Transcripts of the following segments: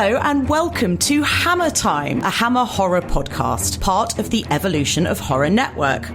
Hello and welcome to Hammer Time, a Hammer horror podcast, part of the Evolution of Horror Network.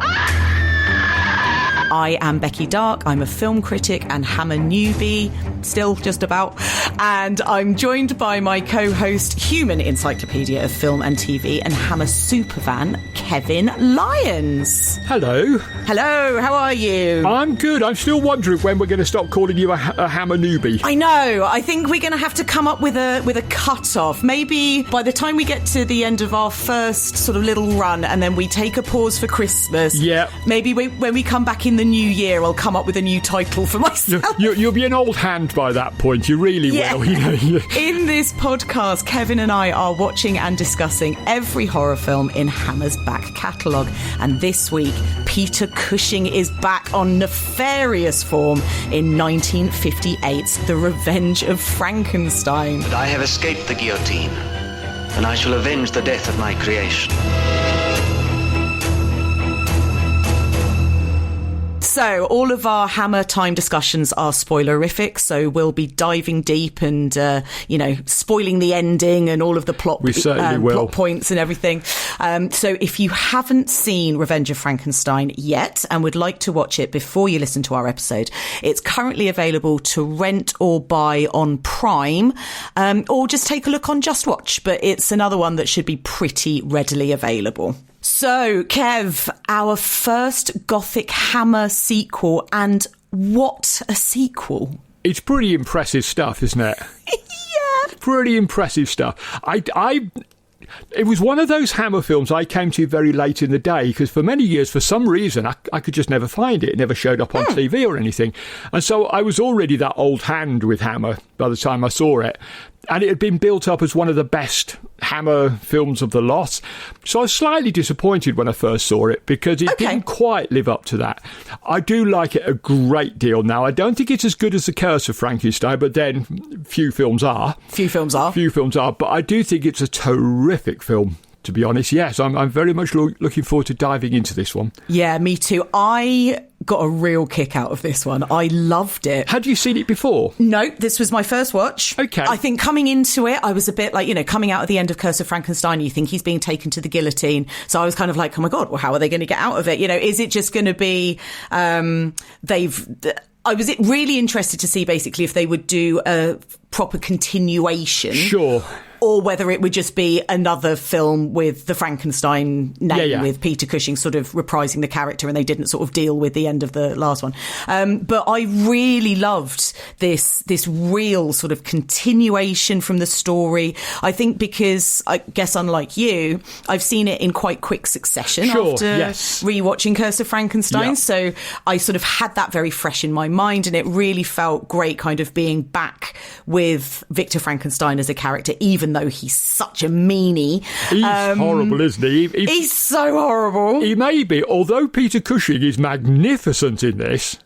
I am Becky Darke. I'm a film critic and Hammer newbie, still just about. And I'm joined by my co-host, human encyclopedia of film and TV and Hammer superfan, Kevin Lyons. Hello. Hello, how are you? I'm good. I'm still wondering when we're going to stop calling you a Hammer newbie. I know. I think we're going to have to come up with a cut-off. Maybe by the time we get to the end of our first sort of little run and then we take a pause for Christmas. Yeah. Maybe when we come back in the new year, I'll come up with a new title for myself. You'll be an old hand by that point. You really will. You know. In this podcast, Kevin and I are watching and discussing every horror film in Hammer's back catalogue. And this week, Peter Cushing is back on nefarious form in 1958's The Revenge of Frankenstein. But I have escaped the guillotine, and I shall avenge the death of my creation. So all of our Hammer Time discussions are spoilerific, so we'll be diving deep and, spoiling the ending and all of the plot points and everything. So if you haven't seen Revenge of Frankenstein yet and would like to watch it before you listen to our episode, it's currently available to rent or buy on Prime, or just take a look on Just Watch. But it's another one that should be pretty readily available. So, Kev, our first Gothic Hammer sequel, and what a sequel. It's pretty impressive stuff, isn't it? Yeah. Pretty impressive stuff. It was one of those Hammer films I came to very late in the day because for many years, for some reason, I could just never find it. It never showed up on TV or anything. And so I was already that old hand with Hammer by the time I saw it. And it had been built up as one of the best Hammer films of the lot. So I was slightly disappointed when I first saw it because it didn't quite live up to that. I do like it a great deal now. I don't think it's as good as The Curse of Frankenstein, but then few films are. But I do think it's a terrific film. To be honest, yes, I'm very much looking forward to diving into this one. Yeah, me too. I got a real kick out of this one. I loved it. Had you seen it before? No, this was my first watch. Okay. I think coming into it, I was a bit like, coming out at the end of Curse of Frankenstein, you think he's being taken to the guillotine. So I was kind of like, oh my God, well, how are they going to get out of it? Is it just going to be, I was really interested to see basically if they would do a proper continuation. Sure. Or whether it would just be another film with the Frankenstein name, with Peter Cushing sort of reprising the character, and they didn't sort of deal with the end of the last one. But I really loved this real sort of continuation from the story. I think because, I guess unlike you, I've seen it in quite quick succession after rewatching Curse of Frankenstein. Yeah. So I sort of had that very fresh in my mind, and it really felt great kind of being back with Victor Frankenstein as a character, even though he's such a meanie. He's horrible, isn't he? He's so horrible. He may be, although Peter Cushing is magnificent in this,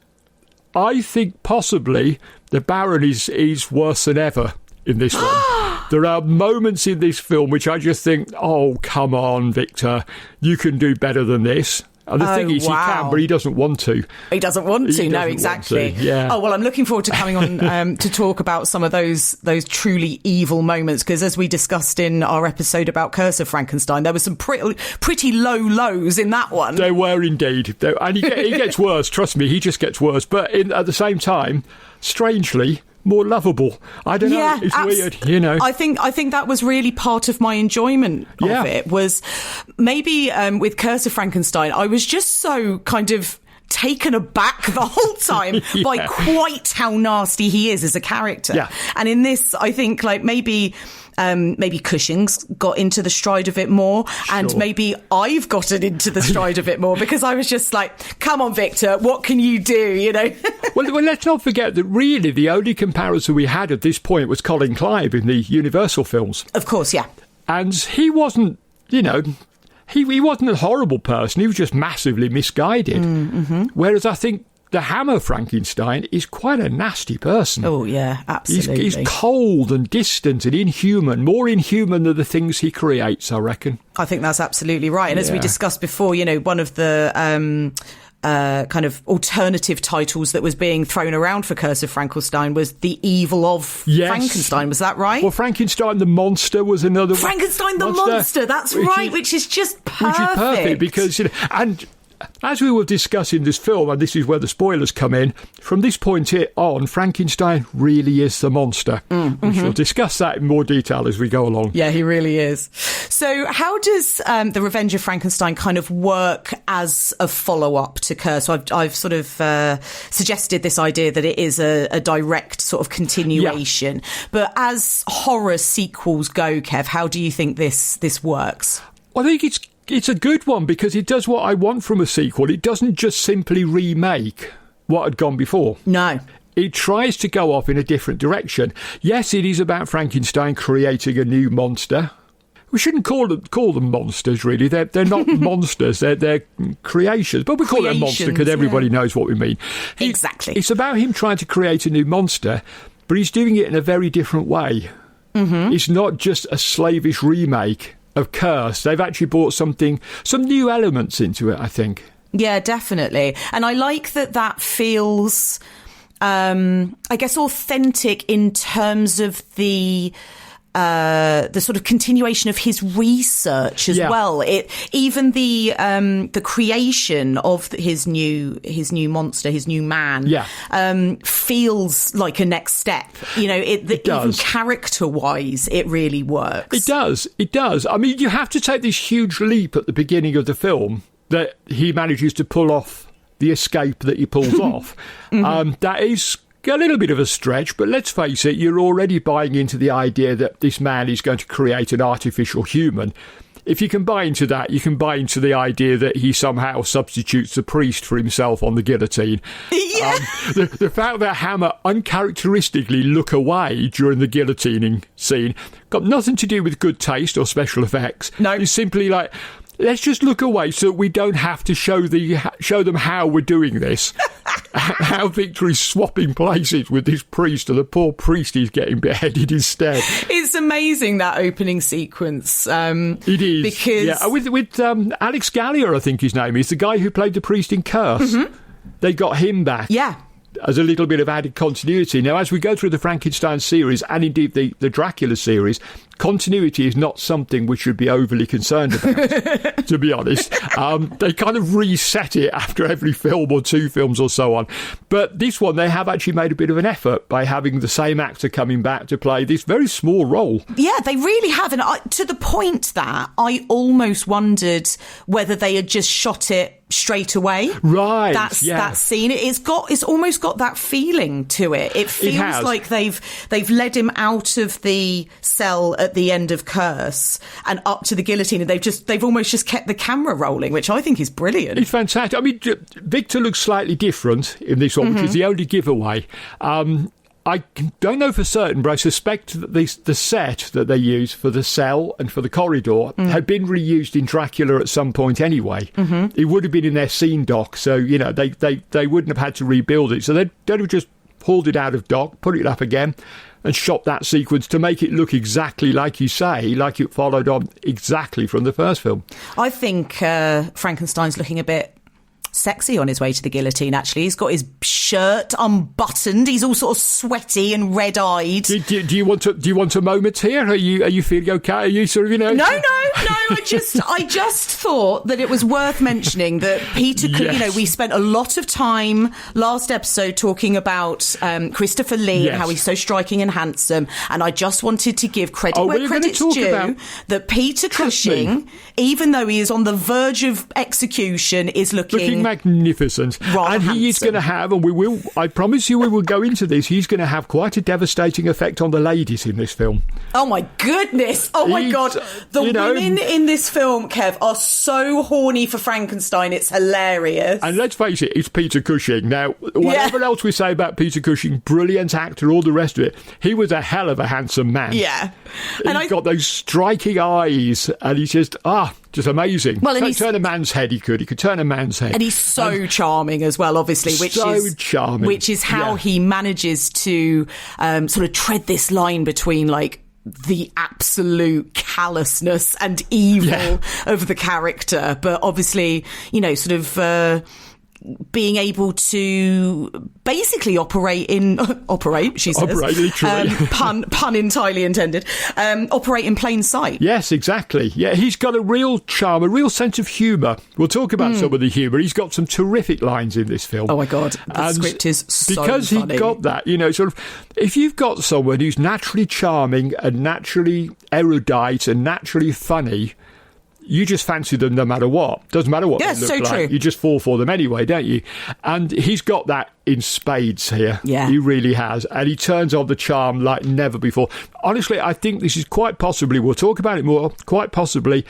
I think possibly the Baron is worse than ever in this one. There are moments in this film which I just think, oh, come on, Victor, you can do better than this. And the thing is, he can, but he doesn't want to. He doesn't want to, no, exactly. Yeah. Oh, well, I'm looking forward to coming on to talk about some of those truly evil moments, because as we discussed in our episode about Curse of Frankenstein, there were some pretty low lows in that one. There were indeed. And he gets worse, trust me, he just gets worse. But at the same time, strangely, more lovable. I don't know. It's weird, I think that was really part of my enjoyment of it, was maybe with Curse of Frankenstein, I was just so kind of taken aback the whole time by quite how nasty he is as a character. Yeah. And in this, I think maybe Cushing's got into the stride of it more, and maybe I've gotten into the stride of it more, because I was just like, come on, Victor, what can you do, well, let's not forget that really the only comparison we had at this point was Colin Clive in the Universal films. Of course, yeah. And he wasn't, he wasn't a horrible person, he was just massively misguided. Mm-hmm. Whereas I think the Hammer Frankenstein is quite a nasty person. Oh, yeah, absolutely. He's cold and distant and inhuman, more inhuman than the things he creates, I reckon. I think that's absolutely right. And as we discussed before, one of the kind of alternative titles that was being thrown around for Curse of Frankenstein was The Evil of Frankenstein. Was that right? Well, Frankenstein the Monster was another one. Frankenstein the Monster, that's right, which is just perfect. Which is perfect because, and as we were discussing this film, and this is where the spoilers come in, from this point on, Frankenstein really is the monster. We shall discuss that in more detail as we go along. Yeah, he really is. So how does The Revenge of Frankenstein kind of work as a follow-up to Curse? So I've sort of suggested this idea that it is a direct sort of continuation. Yeah. But as horror sequels go, Kev, how do you think this works? I think it's a good one because it does what I want from a sequel. It doesn't just simply remake what had gone before. No. It tries to go off in a different direction. Yes, it is about Frankenstein creating a new monster. We shouldn't call them monsters, really. They're not monsters. They're creations. But we call them monster because everybody knows what we mean. Exactly. It's about him trying to create a new monster, but he's doing it in a very different way. It's not just a slavish remake of Curse. They've actually brought some new elements into it, I think. Yeah, definitely. And I like that feels, I guess, authentic in terms of the sort of continuation of his research as well. Even the creation of his new monster, his new man, feels like a next step. You know, it does. Even character-wise, it really works. It does. I mean, you have to take this huge leap at the beginning of the film that he manages to pull off the escape that he pulls off. That is a little bit of a stretch, but let's face it, you're already buying into the idea that this man is going to create an artificial human. If you can buy into that, you can buy into the idea that he somehow substitutes the priest for himself on the guillotine. Yeah. The fact that Hammer uncharacteristically look away during the guillotining scene got nothing to do with good taste or special effects. No. It's simply like, let's just look away so we don't have to show them how we're doing this. How Victor is swapping places with this priest, and the poor priest is getting beheaded instead. It's amazing, that opening sequence. It is. Because with Alex Gallier, I think his name is, the guy who played the priest in Curse. They got him back. Yeah. As a little bit of added continuity. Now, as we go through the Frankenstein series, and indeed the Dracula series, continuity is not something we should be overly concerned about, to be honest. They kind of reset it after every film or two films or so on. But this one, they have actually made a bit of an effort by having the same actor coming back to play this very small role. Yeah, they really have. And to the point that I almost wondered whether they had just shot it straight away. Right. That scene. It's almost got that feeling to it. It feels like they've led him out of the cell at the end of Curse and up to the guillotine, and they've almost just kept the camera rolling, which I think is brilliant. It's fantastic. I mean, Victor looks slightly different in this one, which is the only giveaway. I don't know for certain, but I suspect that the set that they use for the cell and for the corridor had been reused in Dracula at some point anyway. It would have been in their scene doc, so they wouldn't have had to rebuild it. So they'd have just pulled it out of doc, put it up again, and shot that sequence to make it look exactly like you say, like it followed on exactly from the first film. I think Frankenstein's looking a bit sexy on his way to the guillotine, actually. He's got his shirt unbuttoned. He's all sort of sweaty and red-eyed. Do you want a moment here? Are you feeling okay? Are you sort of, No. I just thought that it was worth mentioning that Peter, we spent a lot of time last episode talking about Christopher Lee and how he's so striking and handsome, and I just wanted to give credit where credit's due, that Peter Cushing, even though he is on the verge of execution, is looking magnificent. And he is going to have, and I promise you we will go into this, he's going to have quite a devastating effect on the ladies in this film. Oh my goodness. Oh my God. The women in this film, Kev, are so horny for Frankenstein. It's hilarious. And let's face it, it's Peter Cushing. Now, whatever else we say about Peter Cushing, brilliant actor, all the rest of it, he was a hell of a handsome man. Yeah. He's got those striking eyes, and he's just amazing. Well, and turn a man's head, he could turn a man's head. And he's so charming as well, obviously, charming. Which is how he manages to sort of tread this line between, like, the absolute callousness and evil of the character, but obviously, sort of being able to basically operate, she says. Operate, literally. Pun entirely intended. Operate in plain sight. Yes, exactly. Yeah, he's got a real charm, a real sense of humour. We'll talk about some of the humour. He's got some terrific lines in this film. Oh, my God. The script is so because funny. He got that, sort of, if you've got someone who's naturally charming and naturally erudite and naturally funny, you just fancy them no matter what. Doesn't matter what they look so like. True. You just fall for them anyway, don't you? And he's got that in spades here. Yeah. He really has. And he turns on the charm like never before. Honestly, I think this is quite possibly, we'll talk about it more, quite possibly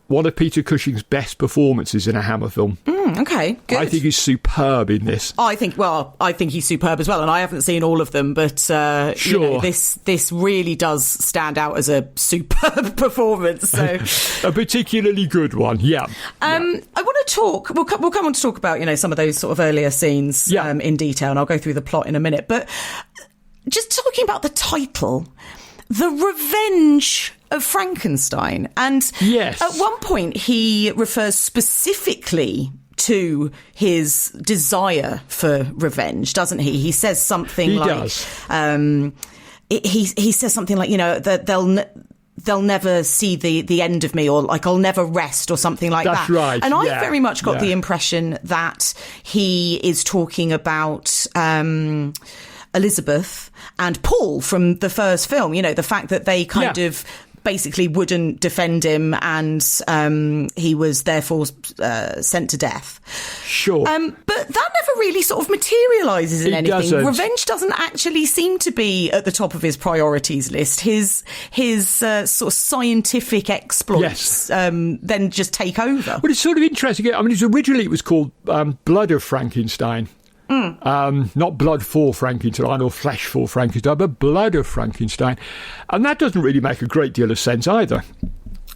one of Peter Cushing's best performances in a Hammer film. Okay, good. I think he's superb in this. I think he's superb as well, and I haven't seen all of them, but sure. This really does stand out as a superb performance. So a particularly good one, yeah. I want to talk. We'll come on to talk about some of those sort of earlier scenes in detail, and I'll go through the plot in a minute. But just talking about the title, The Revenge of Frankenstein, and yes. At one point he refers specifically to his desire for revenge, doesn't he? He says something does. He says something like, that they'll never see the end of me, or like I'll never rest, or something like that. That's right. And I very much got the impression that he is talking about Elizabeth and Paul from the first film. The fact that they kind of basically wouldn't defend him, and he was therefore sent to death. Sure. But that never really sort of materialises in anything. Doesn't. Revenge doesn't actually seem to be at the top of his priorities list. His sort of scientific exploits then just take over. Well, it's sort of interesting. I mean, originally it was called Blood of Frankenstein. Not Blood for Frankenstein or Flesh for Frankenstein, but Blood of Frankenstein. And that doesn't really make a great deal of sense either.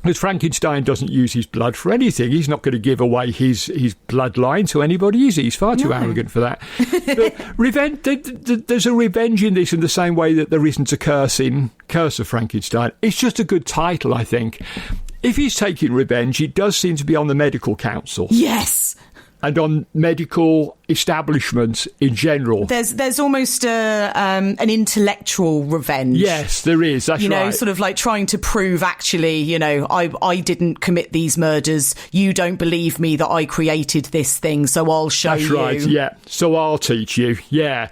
Because Frankenstein doesn't use his blood for anything. He's not going to give away his bloodline to anybody, is he? He's far too arrogant for that. But revenge, there's a revenge in this in the same way that there isn't a curse in Curse of Frankenstein. It's just a good title, I think. If he's taking revenge, it does seem to be on the medical council. Yes. And on medical establishments in general. There's almost an intellectual revenge. Yes, there is. That's right. Sort of like trying to prove, actually, I didn't commit these murders. You don't believe me that I created this thing, so I'll show you. That's right, yeah. So I'll teach you, yeah.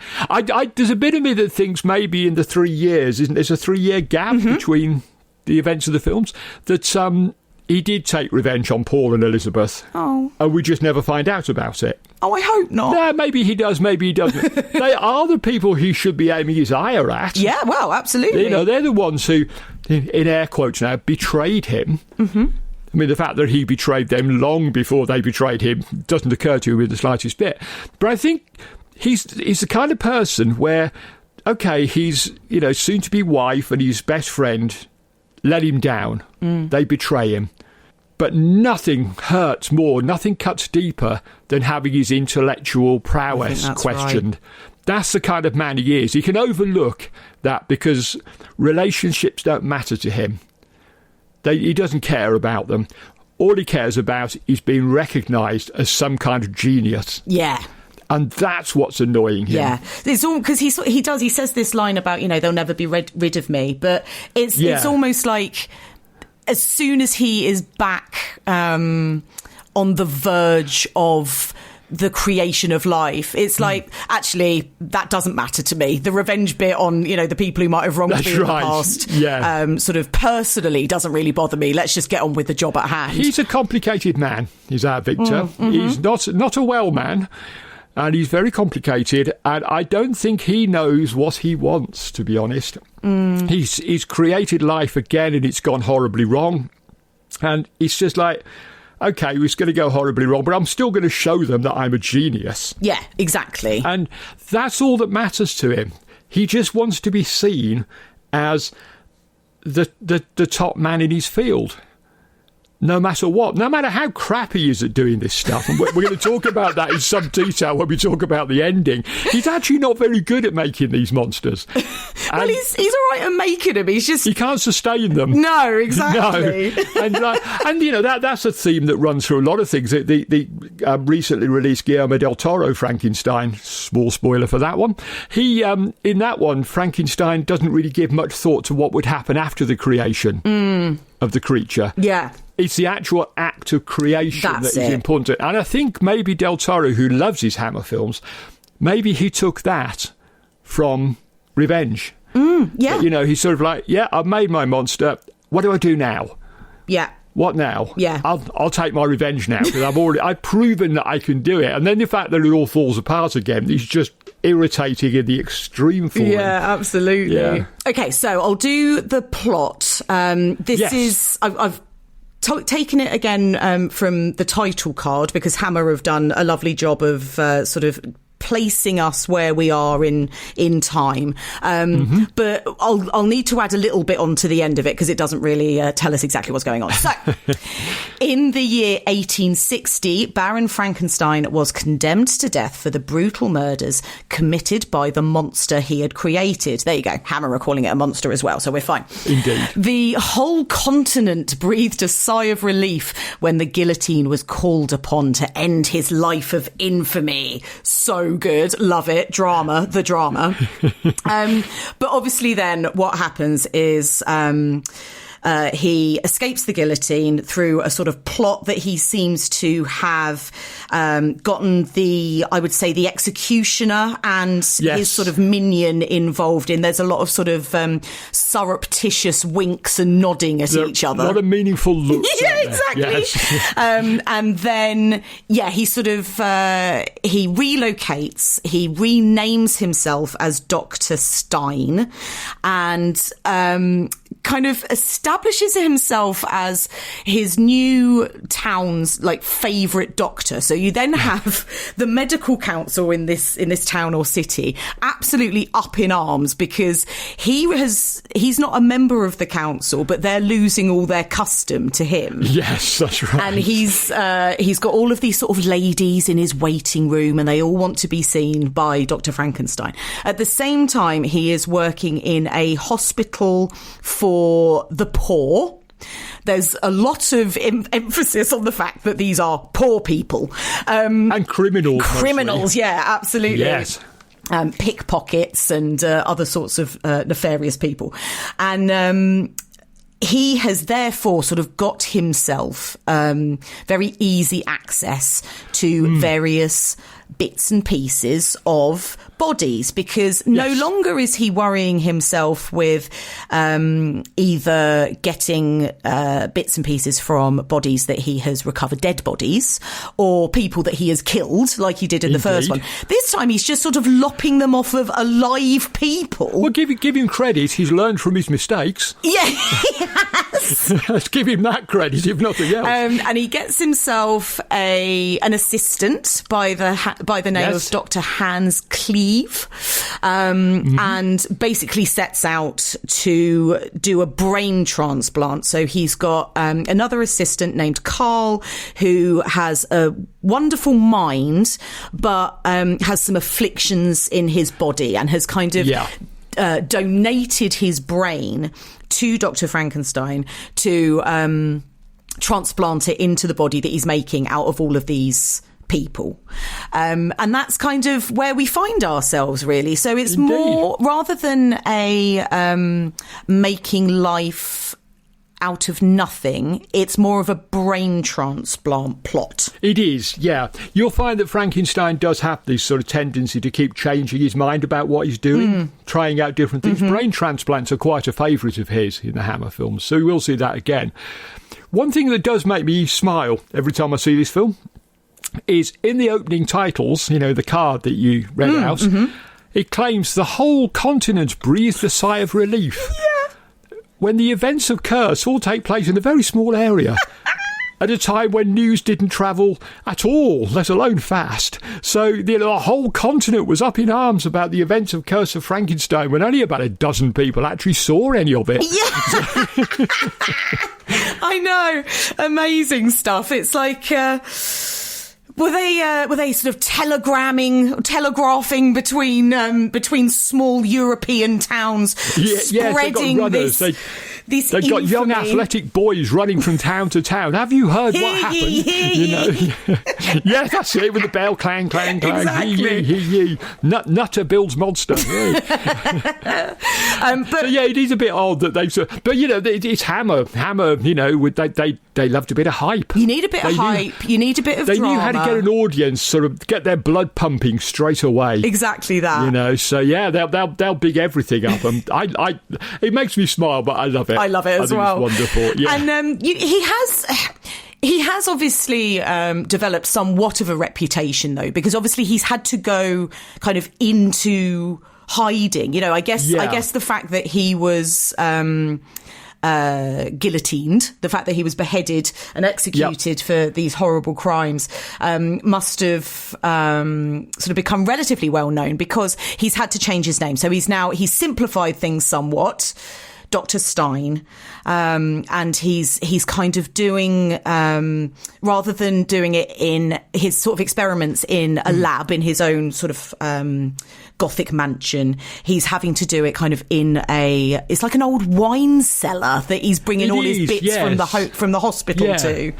There's a bit of me that thinks maybe in the 3 years, there's a 3-year gap between the events of the films, that he did take revenge on Paul and Elizabeth. Oh. And we just never find out about it. Oh, I hope not. No, maybe he does, maybe he doesn't. They are the people he should be aiming his ire at. Yeah, well, absolutely. They're the ones who, in air quotes now, betrayed him. Mm-hmm. I mean, the fact that he betrayed them long before they betrayed him doesn't occur to him in the slightest bit. But I think he's the kind of person where, okay, his soon-to-be wife and his best friend let him down. They betray him. But nothing hurts more, nothing cuts deeper than having his intellectual prowess questioned. Right. That's the kind of man he is. He can overlook that because relationships don't matter to him. He doesn't care about them. All he cares about is being recognised as some kind of genius. Yeah. And that's what's annoying him. Yeah, it's all because he says this line about they'll never be rid of me, but it's almost like as soon as he is back on the verge of the creation of life, it's like, actually, that doesn't matter to me. The revenge bit on, the people who might have wronged me in the past, sort of personally doesn't really bother me. Let's just get on with the job at hand. He's a complicated man, is our Victor. He's not a well man. And he's very complicated, and I don't think he knows what he wants, to be honest. He's created life again, and it's gone horribly wrong. And it's just like, okay, it's going to go horribly wrong, but I'm still going to show them that I'm a genius. Yeah, exactly. And that's all that matters to him. He just wants to be seen as the top man in his field. no matter what, no matter how crap he is at doing this stuff, and we're going to talk about that in some detail when we talk about the ending, he's actually not very good at making these monsters. Well, he's all right at making them. He can't sustain them. No, exactly. No. And you know, that's a theme that runs through a lot of things. The recently released Guillermo del Toro Frankenstein, small spoiler for that one, he in that one, Frankenstein doesn't really give much thought to what would happen after the creation of the creature. Yeah. It's the actual act of creation that is important. And I think maybe Del Toro, who loves his Hammer films, maybe he took that from Revenge. Yeah. You know, he's sort of like, yeah, I've made my monster. What do I do now? Yeah. What now? Yeah. I'll take my revenge now because I've proven that I can do it. And then the fact that it all falls apart again is just irritating in the extreme for him. Yeah, absolutely. Yeah. Okay, so I'll do the plot. I've taken it again from the title card because Hammer have done a lovely job of sort of placing us where we are in time, but I'll need to add a little bit onto the end of it because it doesn't really tell us exactly what's going on. So in the year 1860, Baron Frankenstein was condemned to death for the brutal murders committed by the monster he had created. There you go, Hammer are calling it a monster as well, so we're fine. Indeed. The whole continent breathed a sigh of relief when the guillotine was called upon to end his life of infamy. So good, love it. The drama. But obviously then what happens is he escapes the guillotine through a sort of plot that he seems to have gotten the executioner and his sort of minion involved in. There's a lot of sort of surreptitious winks and nodding at each other. Not a meaningful look. Yeah, exactly. Yes. And then, he sort of, he relocates, he renames himself as Doctor Stein and kind of establishes himself as his new town's favourite doctor. So you then have the medical council in this town or city absolutely up in arms because he's not a member of the council, but they're losing all their custom to him. Yes, that's right. And he's got all of these sort of ladies in his waiting room and they all want to be seen by Dr. Frankenstein. At the same time, he is working in a hospital for the poor. There's a lot of emphasis on the fact that these are poor people. And criminals. Criminals, mostly. Yeah, absolutely. Yes. Pickpockets and other sorts of nefarious people. And he has therefore sort of got himself very easy access to various bits and pieces of bodies because no longer is he worrying himself with either getting bits and pieces from bodies that he has recovered, dead bodies, or people that he has killed like he did in the first one. This time he's just sort of lopping them off of alive people. Well, give him credit. He's learned from his mistakes. Yeah, he has. Let's give him that credit, if nothing else. And he gets himself an assistant by the name of Dr. Hans Cleve, and basically sets out to do a brain transplant. So he's got another assistant named Carl who has a wonderful mind, but has some afflictions in his body and has kind of donated his brain to Dr. Frankenstein to transplant it into the body that he's making out of all of these people. And that's kind of where we find ourselves, really. So it's more, rather than a making life out of nothing, it's more of a brain transplant plot. It is, yeah. You'll find that Frankenstein does have this sort of tendency to keep changing his mind about what he's doing, trying out different things. Brain transplants are quite a favourite of his in the Hammer films, so we will see that again. One thing that does make me smile every time I see this film is in the opening titles, you know, the card that you read out, it claims the whole continent breathed a sigh of relief. Yeah. When the events of Curse all take place in a very small area. At a time when news didn't travel at all, let alone fast. So the whole continent was up in arms about the events of Curse of Frankenstein when only about a dozen people actually saw any of it. Yeah. I know. Amazing stuff. It's like... Were they sort of telegraphing between small European towns, spreading They've got young athletic boys running from town to town. Have you heard what happened? Yeah, that's it, with the bell, clang, clang, clang. Exactly. He. Nutter builds monster. Yeah. So it is a bit odd that they've... But, it's Hammer. Hammer, they loved a bit of hype. You need a bit of hype. You need a bit of drama. They knew how to get an audience, sort of get their blood pumping straight away. Exactly that. So yeah, they'll big everything up. And it makes me smile, but I love it. I love it as well. It's wonderful. Yeah. And he has obviously developed somewhat of a reputation, though, because obviously he's had to go kind of into hiding. I guess the fact that he was guillotined, the fact that he was beheaded and executed for these horrible crimes, must have sort of become relatively well known, because he's had to change his name. So he's simplified things somewhat. Dr. Stein, and he's kind of doing, rather than doing it in his sort of experiments in a lab in his own sort of Gothic mansion, he's having to do it kind of it's like an old wine cellar that he's bringing all his bits from the hospital to.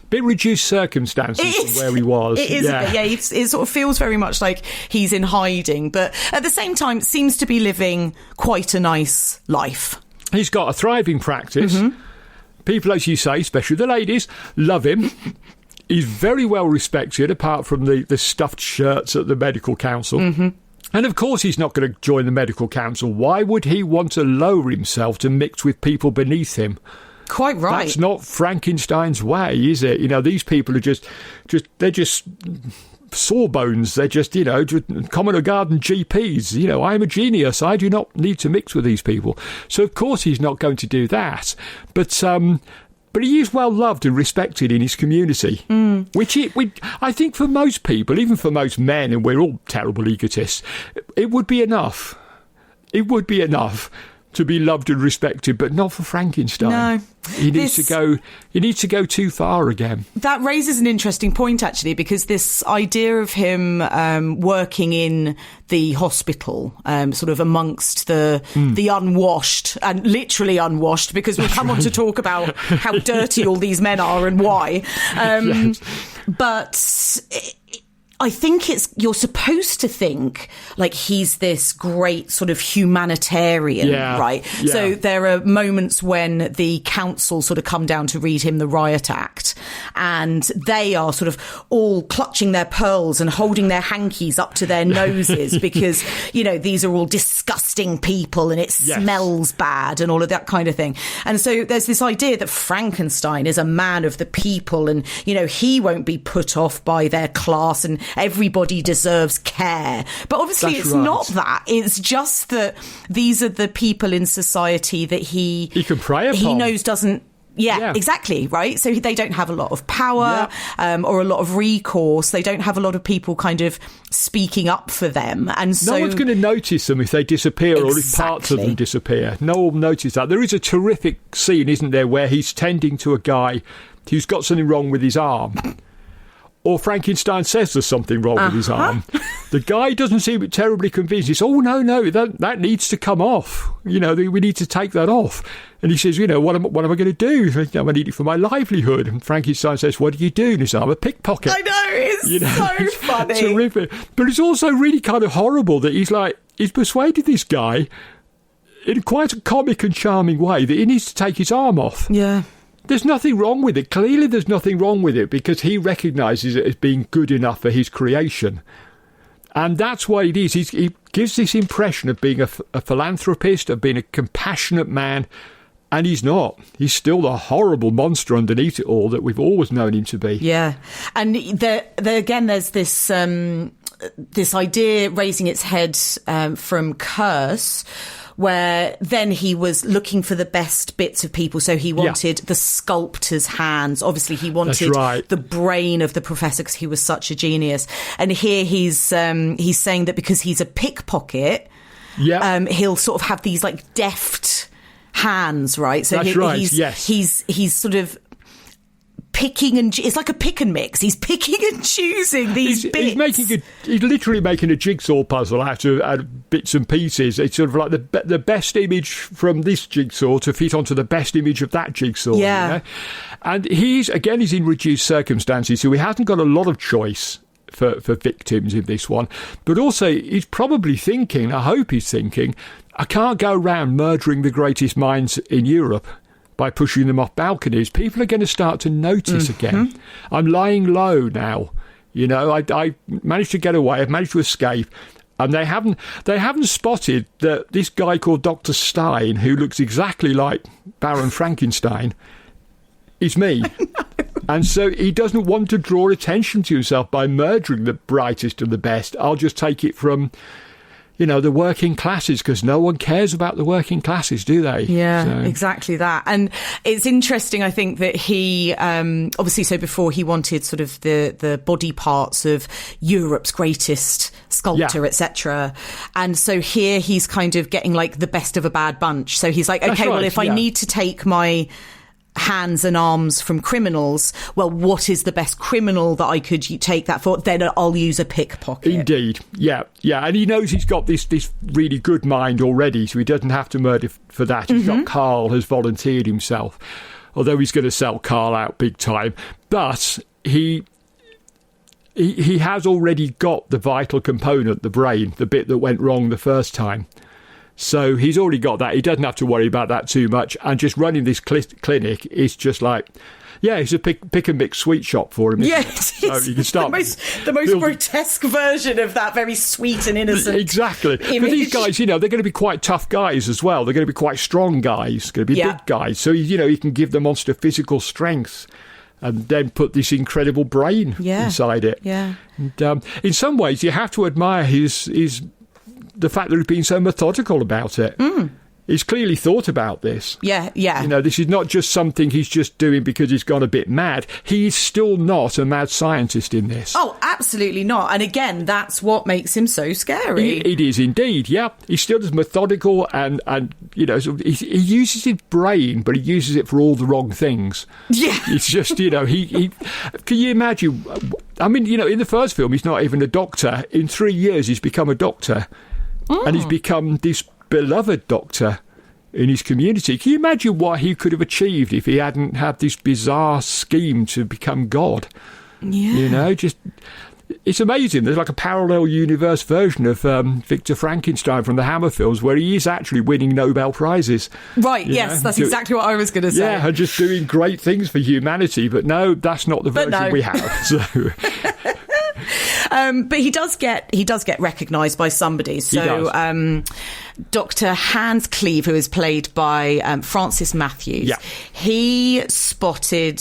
Bit reduced circumstances from where he was. It is a bit, it sort of feels very much like he's in hiding, but at the same time seems to be living quite a nice life. He's got a thriving practice. Mm-hmm. People, as you say, especially the ladies, love him. He's very well respected, apart from the stuffed shirts at the medical council. Mm-hmm. And of course he's not going to join the medical council. Why would he want to lower himself to mix with people beneath him? Quite right. That's not Frankenstein's way, is it? These people are just sawbones. They're just, common or garden GPs. I'm a genius. I do not need to mix with these people. So, of course, he's not going to do that. But he is well loved and respected in his community, which I think for most people, even for most men, and we're all terrible egotists, it would be enough. It would be enough to be loved and respected, but not for Frankenstein. No. He needs to go too far again. That raises an interesting point, actually, because this idea of him working in the hospital, sort of amongst the unwashed, and literally unwashed, because we'll come on to talk about how dirty all these men are and why. Yes. But I think you're supposed to think like he's this great sort of humanitarian, right? Yeah. So there are moments when the council sort of come down to read him the Riot Act, and they are sort of all clutching their pearls and holding their hankies up to their noses because, these are all disgusting people and it smells bad and all of that kind of thing. And so there's this idea that Frankenstein is a man of the people and, he won't be put off by their class and everybody deserves care. But obviously it's not that. It's just that these are the people in society that he can prey upon. He knows doesn't... Yeah, exactly, right? So they don't have a lot of power or a lot of recourse. They don't have a lot of people kind of speaking up for them. And so no one's going to notice them if they disappear or if parts of them disappear. No one will notice that. There is a terrific scene, isn't there, where he's tending to a guy who's got something wrong with his arm. Or Frankenstein says there's something wrong with his arm. The guy doesn't seem terribly convinced. He says, oh, no, that needs to come off. We need to take that off. And he says, what am I going to do? I need it for my livelihood. And Frankenstein says, what do you do? And he says, I'm a pickpocket. I know, it's so funny. Terrific. But it's also really kind of horrible that he's persuaded this guy in quite a comic and charming way that he needs to take his arm off. Yeah. There's nothing wrong with it. Clearly there's nothing wrong with it because he recognises it as being good enough for his creation. And that's what it is. He gives this impression of being a philanthropist, of being a compassionate man, and he's not. He's still the horrible monster underneath it all that we've always known him to be. Yeah. And again, there's this idea raising its head from Curse, where then he was looking for the best bits of people. So he wanted the sculptor's hands. Obviously, he wanted the brain of the professor because he was such a genius. And here he's saying that because he's a pickpocket, he'll sort of have these like deft hands, right? So That's right, yes. He's sort of picking and it's like a pick and mix. He's picking and choosing these bits. He's literally making a jigsaw puzzle out of bits and pieces. It's sort of like the best image from this jigsaw to fit onto the best image of that jigsaw. Yeah. You know? And he's in reduced circumstances, so he hasn't got a lot of choice for victims in this one. But also, he's probably thinking, I hope he's thinking, I can't go around murdering the greatest minds in Europe by pushing them off balconies. People are going to start to notice again. I'm lying low now. You know, I managed to get away. I've managed to escape. And they haven't spotted that this guy called Doctor Stein, who looks exactly like Baron Frankenstein, is me. And so he doesn't want to draw attention to himself by murdering the brightest and the best. I'll just take it from, the working classes, because no one cares about the working classes, do they? Yeah, so. Exactly that. And it's interesting, I think, that he, obviously, so before he wanted sort of the body parts of Europe's greatest sculptor, etc. And so here he's kind of getting like the best of a bad bunch. So he's like, okay, well, if I need to take my hands and arms from criminals, well, what is the best criminal that I could take that for? Then I'll use a pickpocket. Indeed, yeah. And he knows he's got this really good mind already, so he doesn't have to murder for that. He's got Carl has volunteered himself, although he's going to sell Carl out big time. But he has already got the vital component, the brain, the bit that went wrong the first time. So he's already got that. He doesn't have to worry about that too much. And just running this clinic is just like, it's a pick and mix sweet shop for him. Yes, so you can start the most grotesque version of that very sweet and innocent. Exactly. But these guys, they're going to be quite tough guys as well. They're going to be quite strong guys. Going to be big guys. So he can give the monster physical strength, and then put this incredible brain inside it. Yeah. And in some ways, you have to admire his the fact that he's been so methodical about it. He's clearly thought about this. Yeah. This is not just something he's just doing because he's gone a bit mad. He's still not a mad scientist in this. Oh, absolutely not. And again, that's what makes him so scary. It is indeed, yeah. He's still as methodical and he uses his brain, but he uses it for all the wrong things. Yeah. It's just, he can you imagine? I mean, in the first film, he's not even a doctor. In 3 years, he's become a doctor. And he's become this beloved doctor in his community. Can you imagine what he could have achieved if he hadn't had this bizarre scheme to become God? Yeah. It's amazing. There's like a parallel universe version of Victor Frankenstein from the Hammer films where he is actually winning Nobel Prizes. Right, yes, that's exactly what I was going to say. Yeah, and just doing great things for humanity. But no, that's not the version we have. So... but he does get recognised by somebody. So Dr. Hans Cleve, who is played by Francis Matthews, he spotted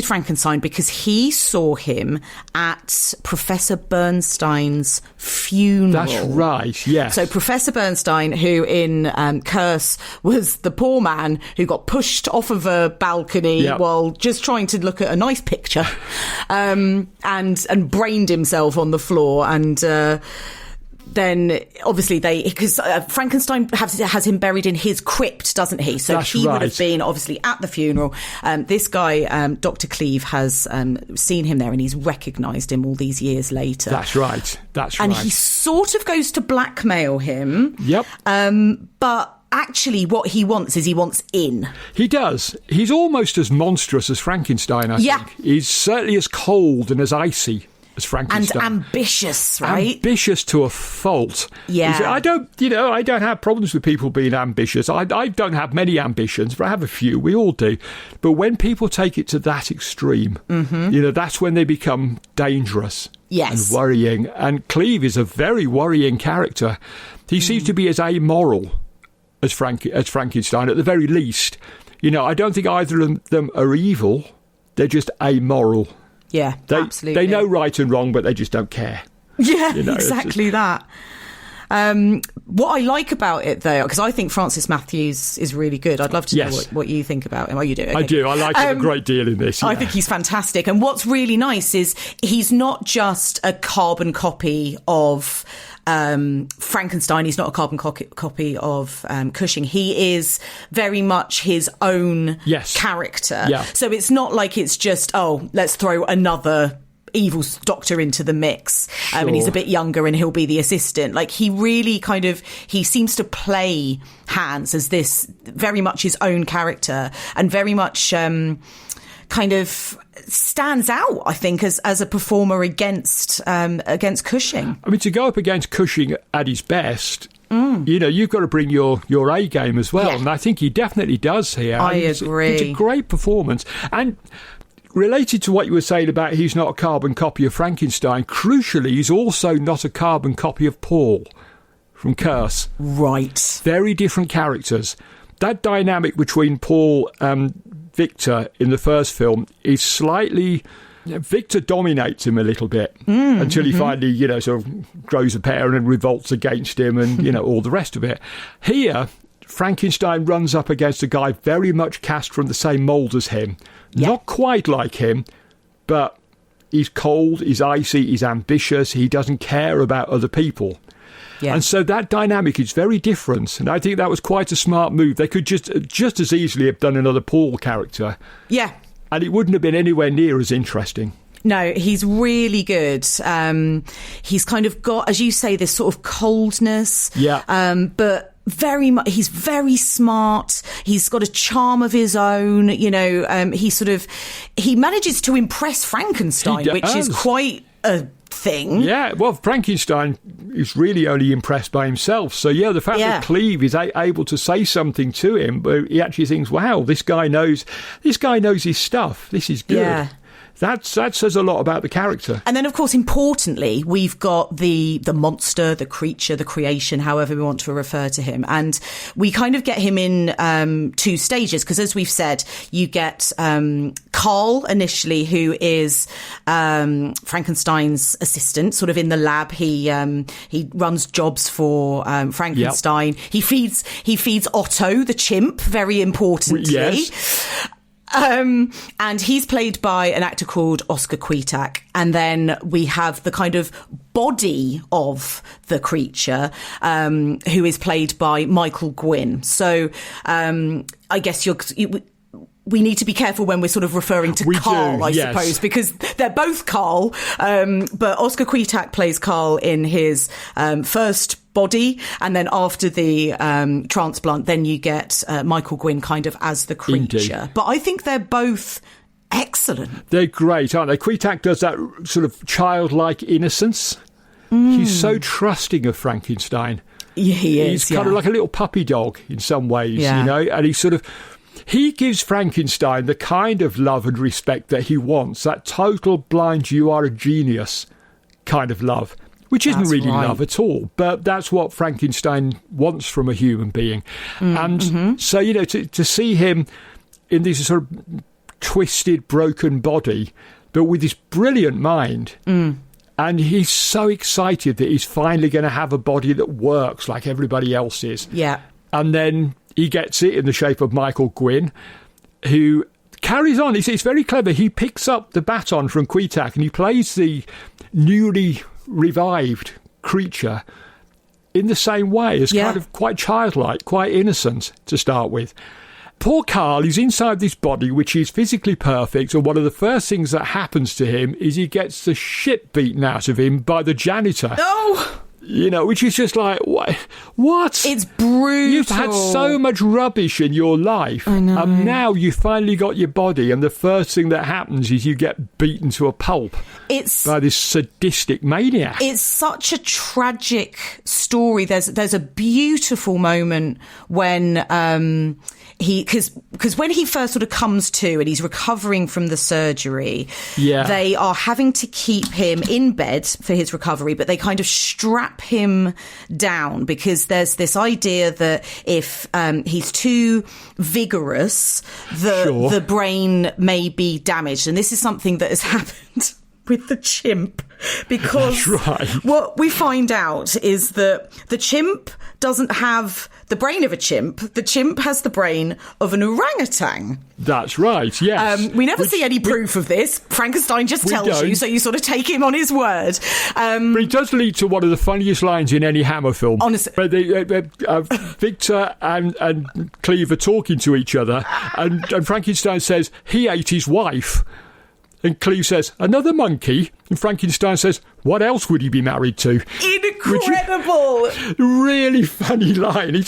Frankenstein because he saw him at Professor Bernstein's funeral. That's right, yes. So Professor Bernstein, who in Curse was the poor man who got pushed off of a balcony while just trying to look at a nice picture, and brained himself on the floor. And then obviously because Frankenstein has him buried in his crypt, doesn't he? So he would have been obviously at the funeral. This guy, Dr. Cleve, has seen him there and he's recognised him all these years later. That's right. And he sort of goes to blackmail him. Yep. But actually what he wants is he wants in. He does. He's almost as monstrous as Frankenstein, I think. He's certainly as cold and as icy as Frankenstein. And ambitious, right? Ambitious to a fault. Yeah. I don't have problems with people being ambitious. I don't have many ambitions, but I have a few. We all do. But when people take it to that extreme, that's when they become dangerous. Yes. And worrying. And Cleve is a very worrying character. He seems to be as amoral as Frankenstein, at the very least. I don't think either of them are evil. They're just amoral. Yeah, absolutely. They know right and wrong, but they just don't care. Yeah, exactly that. What I like about it, though, because I think Francis Matthews is really good. I'd love to know what you think about him. Oh, you do? Okay. I do. I like him a great deal in this. Yeah. I think he's fantastic. And what's really nice is he's not just a carbon copy of Frankenstein. He's not a carbon copy of Cushing. He is very much his own character. Yeah. So it's not like it's just, let's throw another evil doctor into the mix, and he's a bit younger and he'll be the assistant. Like, he really he seems to play Hans as this very much his own character, and very much kind of stands out, I think, as a performer against Cushing. I mean, to go up against Cushing at his best, you've got to bring your A game as well, and I think he definitely does here. I agree. It's a great performance. And related to what you were saying about he's not a carbon copy of Frankenstein, crucially, he's also not a carbon copy of Paul from Curse. Right. Very different characters. That dynamic between Paul and Victor in the first film is slightly... Victor dominates him a little bit until he finally, sort of grows a pair and revolts against him and, all the rest of it. Here, Frankenstein runs up against a guy very much cast from the same mould as him. Yeah. Not quite like him, but he's cold, he's icy, he's ambitious, he doesn't care about other people. Yeah. And so that dynamic is very different, and I think that was quite a smart move. They could just as easily have done another Paul character. Yeah. And it wouldn't have been anywhere near as interesting. No, he's really good. He's kind of got, as you say, this sort of coldness. Yeah. But he's very smart. He's got a charm of his own. He manages to impress Frankenstein, which is quite a thing. Yeah, well, Frankenstein is really only impressed by himself. So, the fact that Cleve is able to say something to him, but he actually thinks, wow, this guy knows his stuff. This is good. Yeah. That says a lot about the character. And then, of course, importantly, we've got the monster, the creature, the creation, however we want to refer to him. And we kind of get him in two stages, because as we've said, you get Carl initially, who is Frankenstein's assistant, sort of in the lab. He runs jobs for Frankenstein. Yep. He feeds Otto, the chimp, very importantly. Yes. And he's played by an actor called Oscar Kwiatek. And then we have the kind of body of the creature, who is played by Michael Gwynn. So, I guess we need to be careful when we're sort of referring to Carl, I suppose, because they're both Carl. But Oscar Kwiatek plays Carl in his first body, and then after the transplant, then you get Michael Gwynn kind of as the creature. Indeed. But I think they're both excellent. They're great, aren't they? Kwiatek does that sort of childlike innocence. He's so trusting of Frankenstein. Yeah, he is. He's kind of like a little puppy dog in some ways, and he gives Frankenstein the kind of love and respect that he wants, that total blind, you are a genius kind of love, which isn't really love at all, but that's what Frankenstein wants from a human being. And so, to see him in this sort of twisted, broken body, but with this brilliant mind, and he's so excited that he's finally going to have a body that works like everybody else's. Yeah. And then he gets it in the shape of Michael Gwynn, who carries on. It's very clever. He picks up the baton from Kwiatek and he plays the newly revived creature in the same way, as kind of quite childlike, quite innocent to start with. Poor Carl is inside this body, which is physically perfect, and one of the first things that happens to him is he gets the shit beaten out of him by the janitor. Oh! Which is just like, what? It's brutal. You've had so much rubbish in your life. I know. And now you finally got your body, and the first thing that happens is you get beaten to a pulp by this sadistic maniac. It's such a tragic story. There's a beautiful moment when because when he first sort of comes to and he's recovering from the surgery, they are having to keep him in bed for his recovery, but they kind of strap him down because there's this idea that if he's too vigorous, the brain may be damaged. And this is something that has happened with the chimp, because what we find out is that the chimp doesn't have the brain of a chimp. The chimp has the brain of an orangutan. That's right, yes. We never see any proof of this. Frankenstein just tells you, so you sort of take him on his word. But it does lead to one of the funniest lines in any Hammer film. Honestly. Where Victor and Cleve are talking to each other, and Frankenstein says he ate his wife. And Cleve says, another monkey? And Frankenstein says, what else would he be married to? Incredible! Really funny line.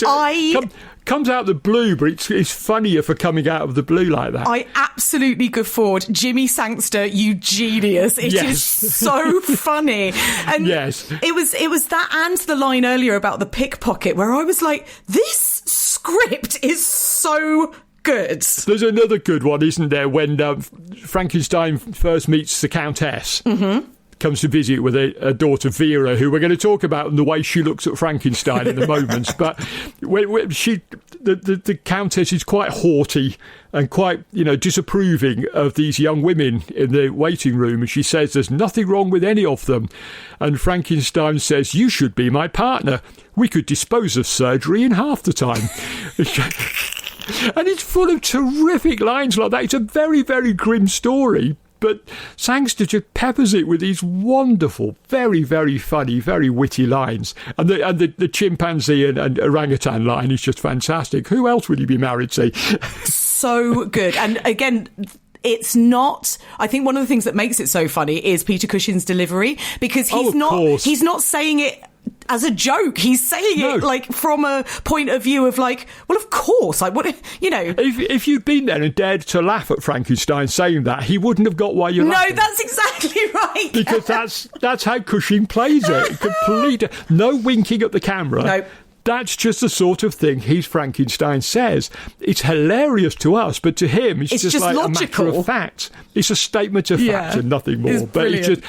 Comes out of the blue, but it's funnier for coming out of the blue like that. I absolutely guffawed. Jimmy Sangster, you genius. It is so funny. And it was that and the line earlier about the pickpocket where I was like, this script is so good. There's another good one, isn't there, when Frankenstein first meets the Countess. Mm-hmm. Comes to visit with a daughter, Vera, who we're going to talk about and the way she looks at Frankenstein in a moment. But when the Countess is quite haughty and quite, disapproving of these young women in the waiting room. And she says there's nothing wrong with any of them. And Frankenstein says, you should be my partner. We could dispose of surgery in half the time. And it's full of terrific lines like that. It's a very, very grim story, but Sangster just peppers it with these wonderful, very, very funny, very witty lines. And the chimpanzee and orangutan line is just fantastic. Who else would he be married to? So good. And again, it's not. I think one of the things that makes it so funny is Peter Cushing's delivery, because he's not saying it as a joke. He's saying it like from a point of view of like, well, of course, like what, If you'd been there and dared to laugh at Frankenstein saying that, he wouldn't have got why you're laughing. No, that's exactly right. Because that's how Cushing plays it. Complete, no winking at the camera. No. That's just the sort of thing Frankenstein says. It's hilarious to us, but to him, it's just like logical. A matter of fact. It's a statement of fact and nothing more. But it's just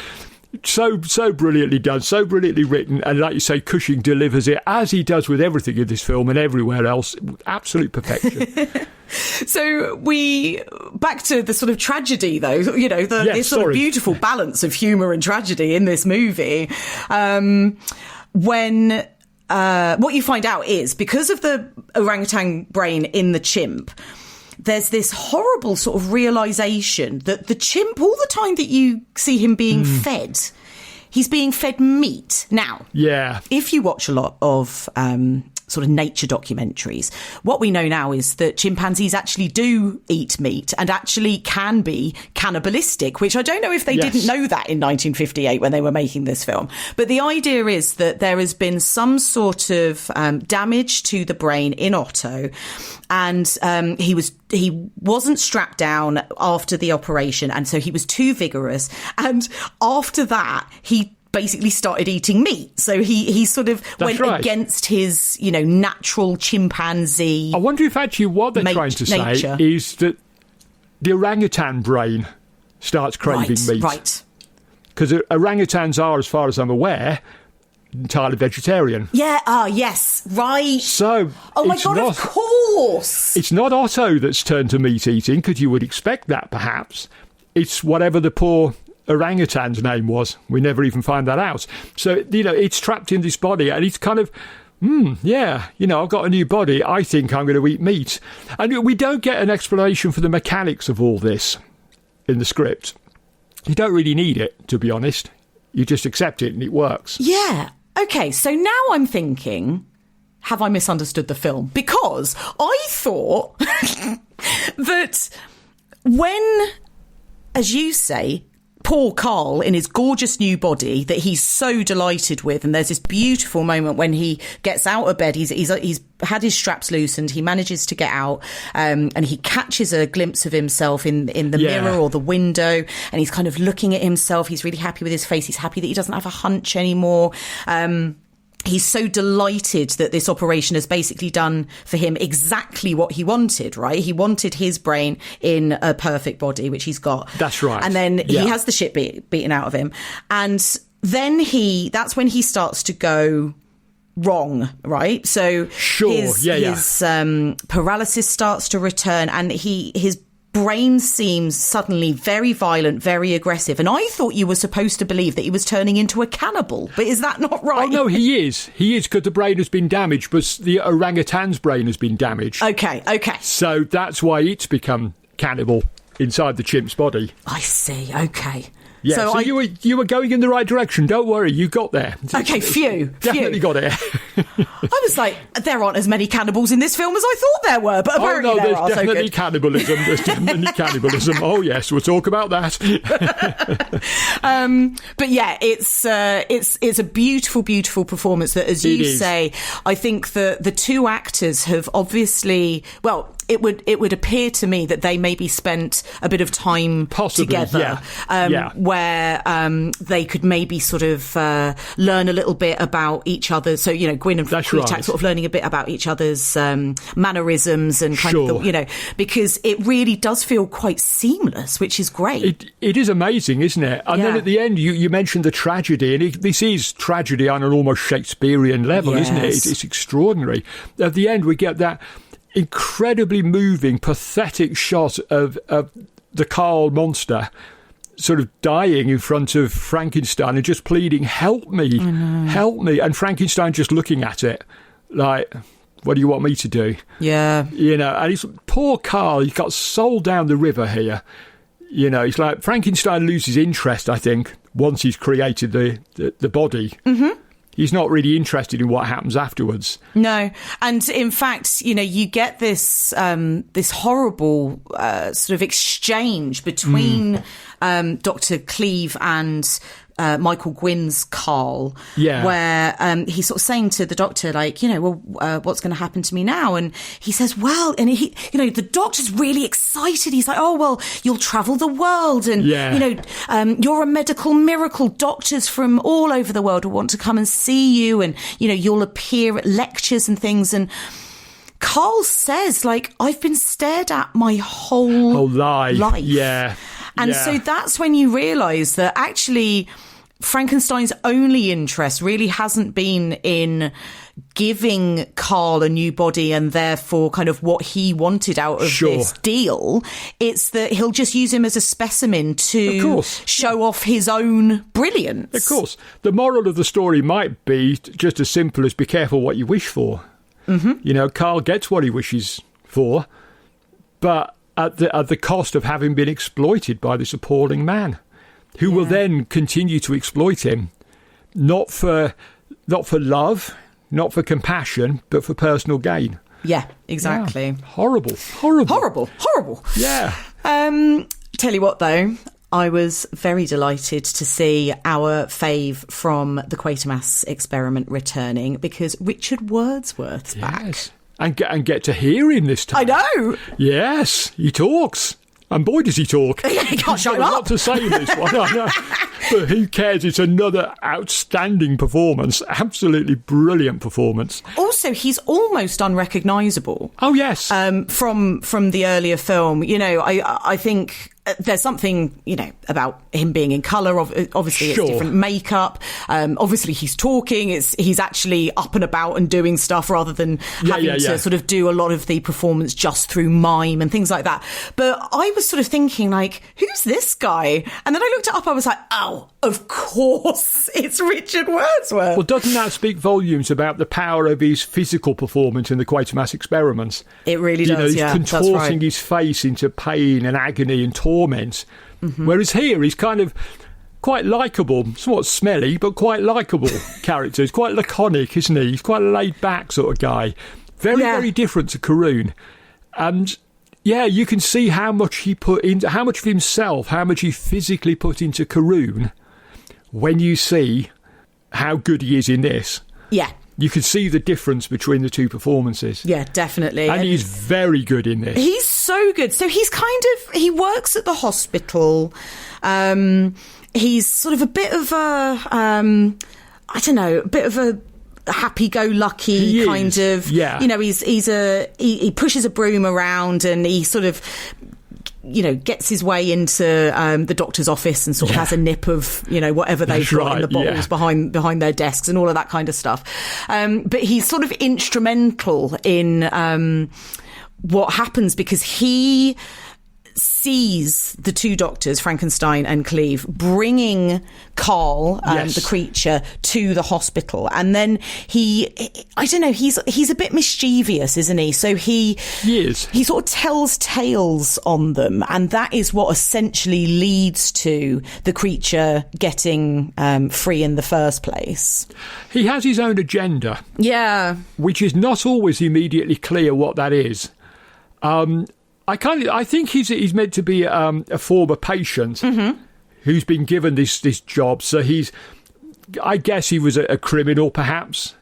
so brilliantly done, so brilliantly written, and like you say, Cushing delivers it as he does with everything in this film and everywhere else. Absolute perfection. So back to the sort of tragedy, though, this sort of beautiful balance of humour and tragedy in this movie. When what you find out is, because of the orangutan brain in the chimp, there's this horrible sort of realisation that the chimp, all the time that you see him being fed, he's being fed meat. Now, if you watch a lot of sort of nature documentaries, what we know now is that chimpanzees actually do eat meat and actually can be cannibalistic, which I don't know if they didn't know that in 1958 when they were making this film. But the idea is that there has been some sort of damage to the brain in Otto, and he wasn't strapped down after the operation, and so he was too vigorous. And after that, he basically started eating meat. So he sort of went against his, natural chimpanzee. I wonder if actually what they're trying to say is that the orangutan brain starts craving meat. Right. Because orangutans are, as far as I'm aware, entirely vegetarian. Yeah, yes, right. So, oh my God, of course. It's not Otto that's turned to meat eating, because you would expect that perhaps. It's whatever the poor orangutan's name was. We never even find that out. So, it's trapped in this body, and it's kind of, I've got a new body. I think I'm going to eat meat. And we don't get an explanation for the mechanics of all this in the script. You don't really need it, to be honest. You just accept it and it works. Yeah. Okay, so now I'm thinking, have I misunderstood the film? Because I thought that when, as you say, poor Carl in his gorgeous new body that he's so delighted with, and there's this beautiful moment when he gets out of bed, he's had his straps loosened, he manages to get out, and he catches a glimpse of himself in the mirror or the window, and he's kind of looking at himself. He's really happy with his face. He's happy that he doesn't have a hunch anymore. He's so delighted that this operation has basically done for him exactly what he wanted, right? He wanted his brain in a perfect body, which he's got. That's right. And then he has the shit beaten out of him. And then that's when he starts to go wrong, right? So his paralysis starts to return, and his brain seems suddenly very violent, very aggressive. And I thought you were supposed to believe that he was turning into a cannibal. But is that not right? Oh, no, he is. He is, because the brain has been damaged, but the orangutan's brain has been damaged. Okay. So that's why it's become cannibal inside the chimp's body. I see. Okay. Yeah, so you were going in the right direction. Don't worry, you got there. Okay, phew. Definitely got it. I was like, there aren't as many cannibals in this film as I thought there were, but apparently there are. There's definitely cannibalism. There's definitely cannibalism. Oh yes, we'll talk about that. But yeah, it's a beautiful, beautiful performance. That, as you say, I think the two actors have obviously, well, it would appear to me that they maybe spent a bit of time together, where they could maybe sort of learn a little bit about each other. So, Gwyn and Freitag sort of learning a bit about each other's mannerisms and kind of, because it really does feel quite seamless, which is great. It is amazing, isn't it? And then at the end, you mentioned the tragedy, and this is tragedy on an almost Shakespearean level, isn't it? It's extraordinary. At the end, we get that incredibly moving, pathetic shot of the Carl monster sort of dying in front of Frankenstein and just pleading, help me, help me. And Frankenstein just looking at it like, what do you want me to do? Yeah. And he's poor Carl, he got sold down the river here. It's like Frankenstein loses interest, I think, once he's created the body. Mm-hmm. He's not really interested in what happens afterwards. No. And in fact, you get this this horrible sort of exchange between Dr. Cleve and Michael Gwyn's Carl, where he's sort of saying to the doctor, like, what's going to happen to me now? And he says, well, and he, the doctor's really excited. He's like, oh, well, you'll travel the world. And, you're a medical miracle. Doctors from all over the world will want to come and see you. And, you'll appear at lectures and things. And Carl says, like, I've been stared at my whole life. Yeah. And so that's when you realise that actually Frankenstein's only interest really hasn't been in giving Carl a new body and therefore kind of what he wanted out of this deal. It's that he'll just use him as a specimen to show off his own brilliance. Of course. The moral of the story might be just as simple as be careful what you wish for. Mm-hmm. Carl gets what he wishes for, but at the cost of having been exploited by this appalling man, who will then continue to exploit him, not for love, not for compassion, but for personal gain. Yeah, exactly. Yeah. Horrible. Yeah. Tell you what, though, I was very delighted to see our fave from the Quatermass experiment returning, because Richard Wordsworth's back. And get to hear him this time. I know. Yes, he talks. And boy, does he talk. He can't shut him up. up. Not to say in this one, I know. But who cares? It's another outstanding performance. Absolutely brilliant performance. Also, he's almost unrecognisable. Oh, yes. From the earlier film. I think there's something, about him being in colour. Obviously, it's different makeup. Obviously, he's talking. He's actually up and about and doing stuff rather than having to sort of do a lot of the performance just through mime and things like that. But I was sort of thinking, like, who's this guy? And then I looked it up. I was like, oh, of course, it's Richard Wordsworth. Well, doesn't that speak volumes about the power of his physical performance in the Quatermass experiments? It really does, he's contorting his face into pain and agony and torment. Mm-hmm. Whereas here, he's kind of quite likeable, somewhat smelly, but quite likeable character. He's quite laconic, isn't he? He's quite a laid-back sort of guy. Very, very different to Carroon. And you can see how much he put into, how much of himself, how much he physically put into Carroon when you see how good he is in this. Yeah. You can see the difference between the two performances. Yeah, definitely. And he's very good in this. He's so good. So he works at the hospital. He's sort of a bit of a bit of a happy-go-lucky kind of. Yeah. He pushes a broom around and he sort of, gets his way into the doctor's office and sort of has a nip of, whatever they've got in the bottles behind their desks and all of that kind of stuff. But he's sort of instrumental in what happens, because he sees the two doctors, Frankenstein and Cleve, bringing Carl, the creature, to the hospital. And then he's a bit mischievous, isn't he? So he sort of tells tales on them. And that is what essentially leads to the creature getting free in the first place. He has his own agenda. Yeah. Which is not always immediately clear what that is. I think he's meant to be a former patient who's been given this job. So I guess he was a criminal, perhaps,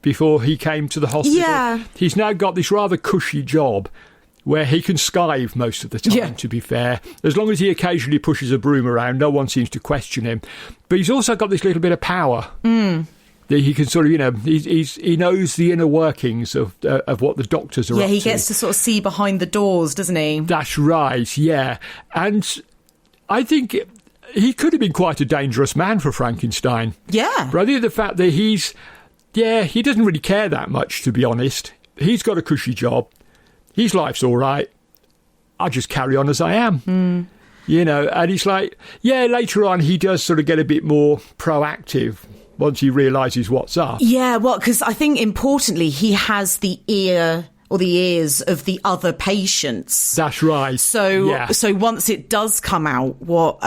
before he came to the hospital. Yeah. He's now got this rather cushy job where he can skive most of the time, to be fair. As long as he occasionally pushes a broom around, no one seems to question him. But he's also got this little bit of power. That he can sort of, he knows the inner workings of what the doctors are up to. Yeah, he gets to sort of see behind the doors, doesn't he? That's right, yeah. And I think he could have been quite a dangerous man for Frankenstein. Yeah. But I think the fact that he doesn't really care that much, to be honest. He's got a cushy job. His life's all right. I'll just carry on as I am. You know, and it's like, later on he does sort of get a bit more proactive once he realises what's up. Yeah, well, because I think importantly, he has the ear or the ears of the other patients. That's right. So once it does come out what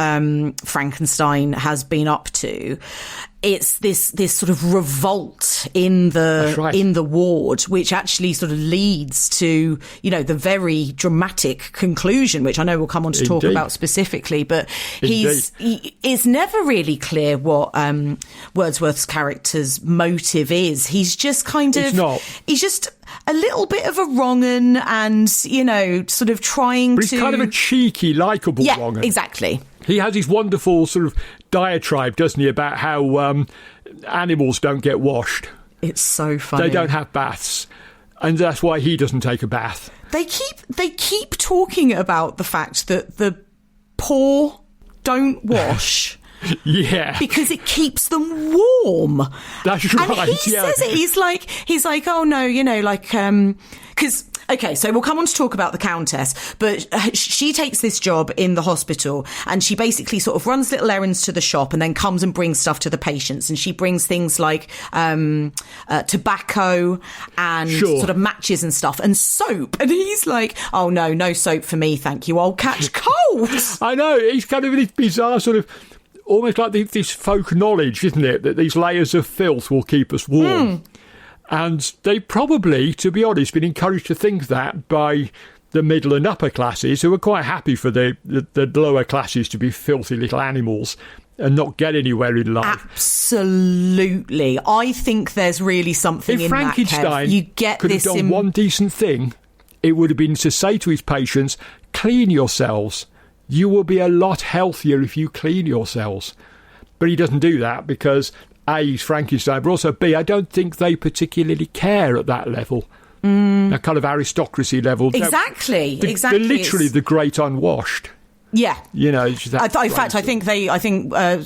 Frankenstein has been up to, it's this sort of revolt in the ward, which actually sort of leads to, the very dramatic conclusion, which I know we'll come on to talk about specifically. But it's never really clear what Wordsworth's character's motive is. He's just he's just a little bit of a wrong-un and, sort of trying but he's kind of a cheeky, likeable wrong-un. Yeah, exactly. He has his wonderful sort of diatribe, doesn't he, about how animals don't get washed. It's so funny. They don't have baths. And that's why he doesn't take a bath. They keep talking about the fact that the poor don't wash. Yeah. Because it keeps them warm. That's right. And he says it. He's like, oh no, because... Okay, so we'll come on to talk about the Countess, but she takes this job in the hospital and she basically sort of runs little errands to the shop and then comes and brings stuff to the patients. And she brings things like tobacco and sort of matches and stuff and soap. And he's like, oh no soap for me, thank you. I'll catch cold. I know. He's kind of this bizarre sort of, almost like this folk knowledge, isn't it? That these layers of filth will keep us warm. And they probably, to be honest, been encouraged to think that by the middle and upper classes, who are quite happy for the lower classes to be filthy little animals and not get anywhere in life. Absolutely. I think there's really something in that, Kev. If Frankenstein could have done one decent thing, it would have been to say to his patients, clean yourselves. You will be a lot healthier if you clean yourselves. But he doesn't do that because... A, he's Frankenstein, but also B, I don't think they particularly care at that level. That kind of aristocracy level. Exactly. They're literally the great unwashed. Yeah. In fact, I think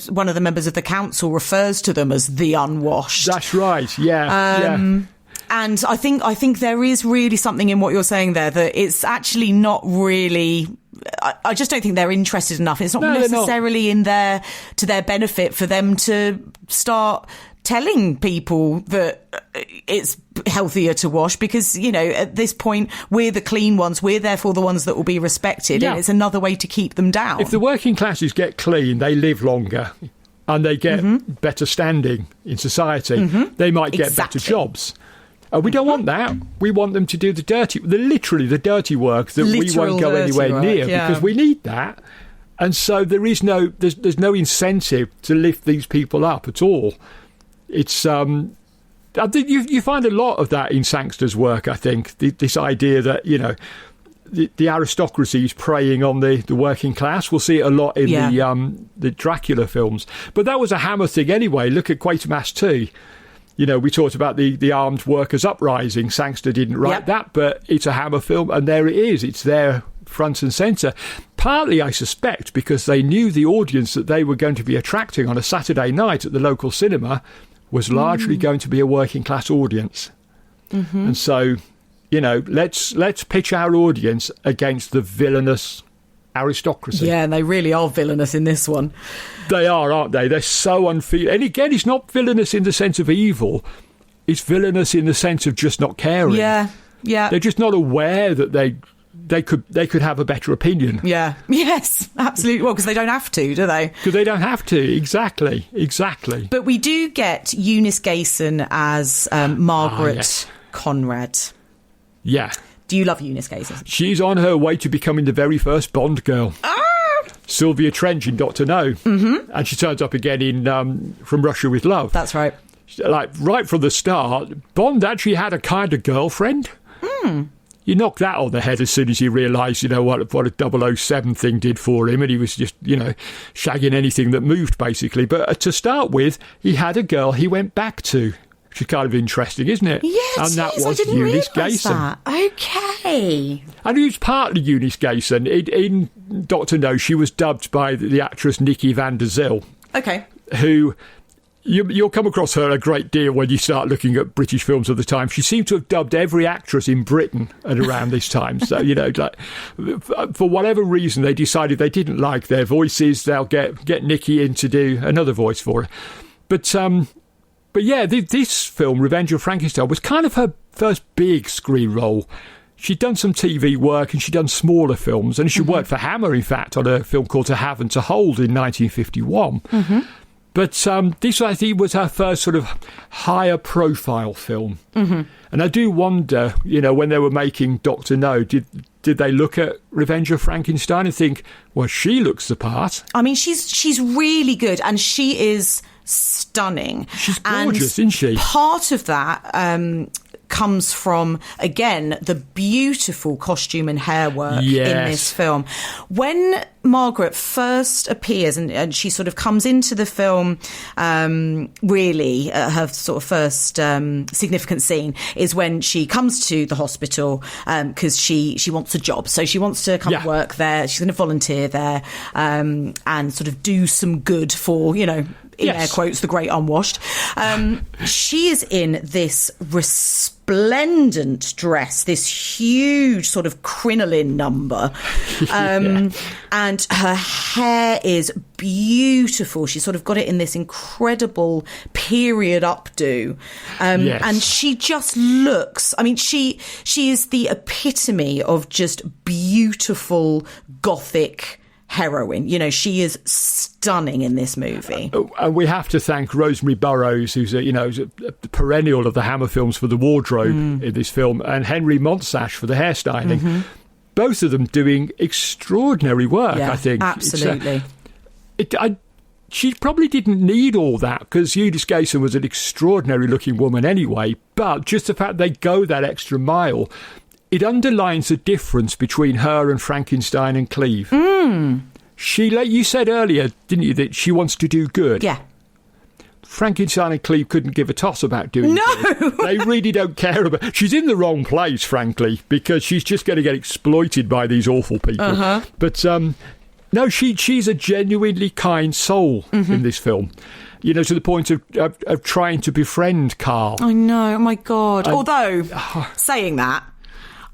one of the members of the council refers to them as the unwashed. That's right, yeah. And I think there is really something in what you're saying there, that it's actually not really... I just don't think they're interested enough. It's not necessarily to their benefit for them to start telling people that it's healthier to wash because, at this point, we're the clean ones. We're therefore the ones that will be respected. Yeah. And it's another way to keep them down. If the working classes get clean, they live longer and they get better standing in society. They might get better jobs. We don't want that. We want them to do the dirty work that we won't go anywhere near because we need that. And so there's no incentive to lift these people up at all. It's I think you find a lot of that in Sangster's work. I think this idea that the aristocracy is preying on the working class. We'll see it a lot in the Dracula films. But that was a Hammer thing anyway. Look at Quatermass 2. We talked about the armed workers' uprising. Sangster didn't write that, but it's a Hammer film, and there it is. It's there front and centre. Partly, I suspect, because they knew the audience that they were going to be attracting on a Saturday night at the local cinema was largely going to be a working-class audience. And so, let's pitch our audience against the villainous aristocracy. Yeah, and they really are villainous in this one. They are, aren't they? They're so unfeeling. And again, it's not villainous in the sense of evil. It's villainous in the sense of just not caring. Yeah. They're just not aware that they could have a better opinion. Yeah. Yes, absolutely. Well, because they don't have to, do they? Because they don't have to. Exactly. But we do get Eunice Gayson as Margaret Conrad. Yeah. Do you love Eunice Gayson? She's on her way to becoming the very first Bond girl. Sylvia Trench in Doctor No. Mm-hmm. And she turns up again in From Russia with Love. That's right. Like, right from the start, Bond actually had a kind of girlfriend. You knock that on the head as soon as you realise, what a 007 thing did for him, and he was just, shagging anything that moved, basically. But to start with, he had a girl he went back to, which is kind of interesting, isn't it? Yes, and that was I didn't Eunice realise Gayson. That. Okay. And it was partly Eunice Gayson. In Doctor No, she was dubbed by the actress Nikki van der Zyl. Okay. Who... You'll come across her a great deal when you start looking at British films of the time. She seemed to have dubbed every actress in Britain at around this time. So, for whatever reason, they decided they didn't like their voices. They'll get Nikki in to do another voice for her. But yeah, this film, Revenge of Frankenstein, was kind of her first big screen role. She'd done some TV work and she'd done smaller films. And she worked for Hammer, in fact, on a film called To Have and To Hold in 1951. Mm-hmm. But this, I think, was her first sort of higher profile film. Mm-hmm. And I do wonder, when they were making Doctor No, did they look at Revenge of Frankenstein and think, well, she looks the part? I mean, she's really good, and she is stunning. She's gorgeous, isn't she? Part of that comes from, again, the beautiful costume and hair work in this film. When Margaret first appears and she sort of comes into the film, really, her sort of first significant scene is when she comes to the hospital because she wants a job. So she wants to come work there. She's going to volunteer there and sort of do some good for, in air quotes, the great unwashed. She is in this resplendent dress, this huge sort of crinoline number. And her hair is beautiful. She's sort of got it in this incredible period updo. And she just looks, I mean, she is the epitome of just beautiful Gothic heroine. She is stunning in this movie. And we have to thank Rosemary Burrows, who's a perennial of the Hammer films for the wardrobe in this film, and Henry Montsash for the hairstyling. Mm-hmm. Both of them doing extraordinary work, I think. Absolutely. She probably didn't need all that, because Eunice Gayson was an extraordinary looking woman anyway, but just the fact they go that extra mile, it underlines the difference between her and Frankenstein and Cleve. She, like you said earlier, didn't you, that she wants to do good? Yeah. Frankenstein and Cleve couldn't give a toss about doing good. They really don't care about... She's in the wrong place, frankly, because she's just going to get exploited by these awful people. Uh-huh. But, no, she's a genuinely kind soul in this film. To the point of trying to befriend Carl. I know, oh my God. Although, saying that,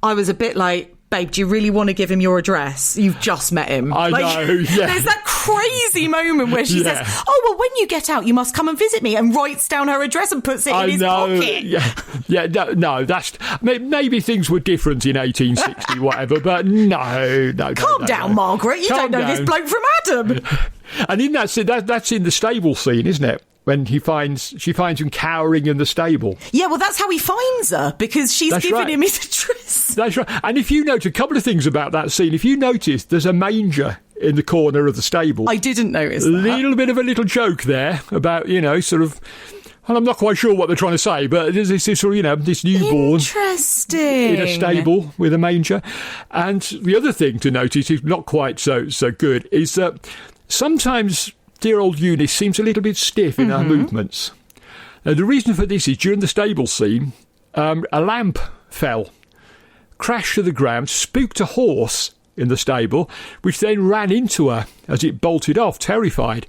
I was a bit like, babe, do you really want to give him your address? You've just met him. I know, yeah. There's that crazy moment where she says, oh, well, when you get out, you must come and visit me, and writes down her address and puts it in his pocket. No, that's... Maybe things were different in 1860, whatever, but no. Calm down, Margaret. You don't know this bloke from Adam. And in that's in the stable scene, isn't it? When she finds him cowering in the stable. Yeah, well, that's how he finds her, because she's given him his address. That's right. And if you note a couple of things about that scene, if you notice, there's a manger in the corner of the stable. I didn't notice that. A little bit of a little joke there about, sort of... And I'm not quite sure what they're trying to say, but there's this sort of, this newborn... Interesting. In a stable with a manger. And the other thing to notice, is not quite so good, is that sometimes... dear old Eunice seems a little bit stiff in her movements. Now, the reason for this is during the stable scene, a lamp fell, crashed to the ground, spooked a horse in the stable, which then ran into her as it bolted off, terrified.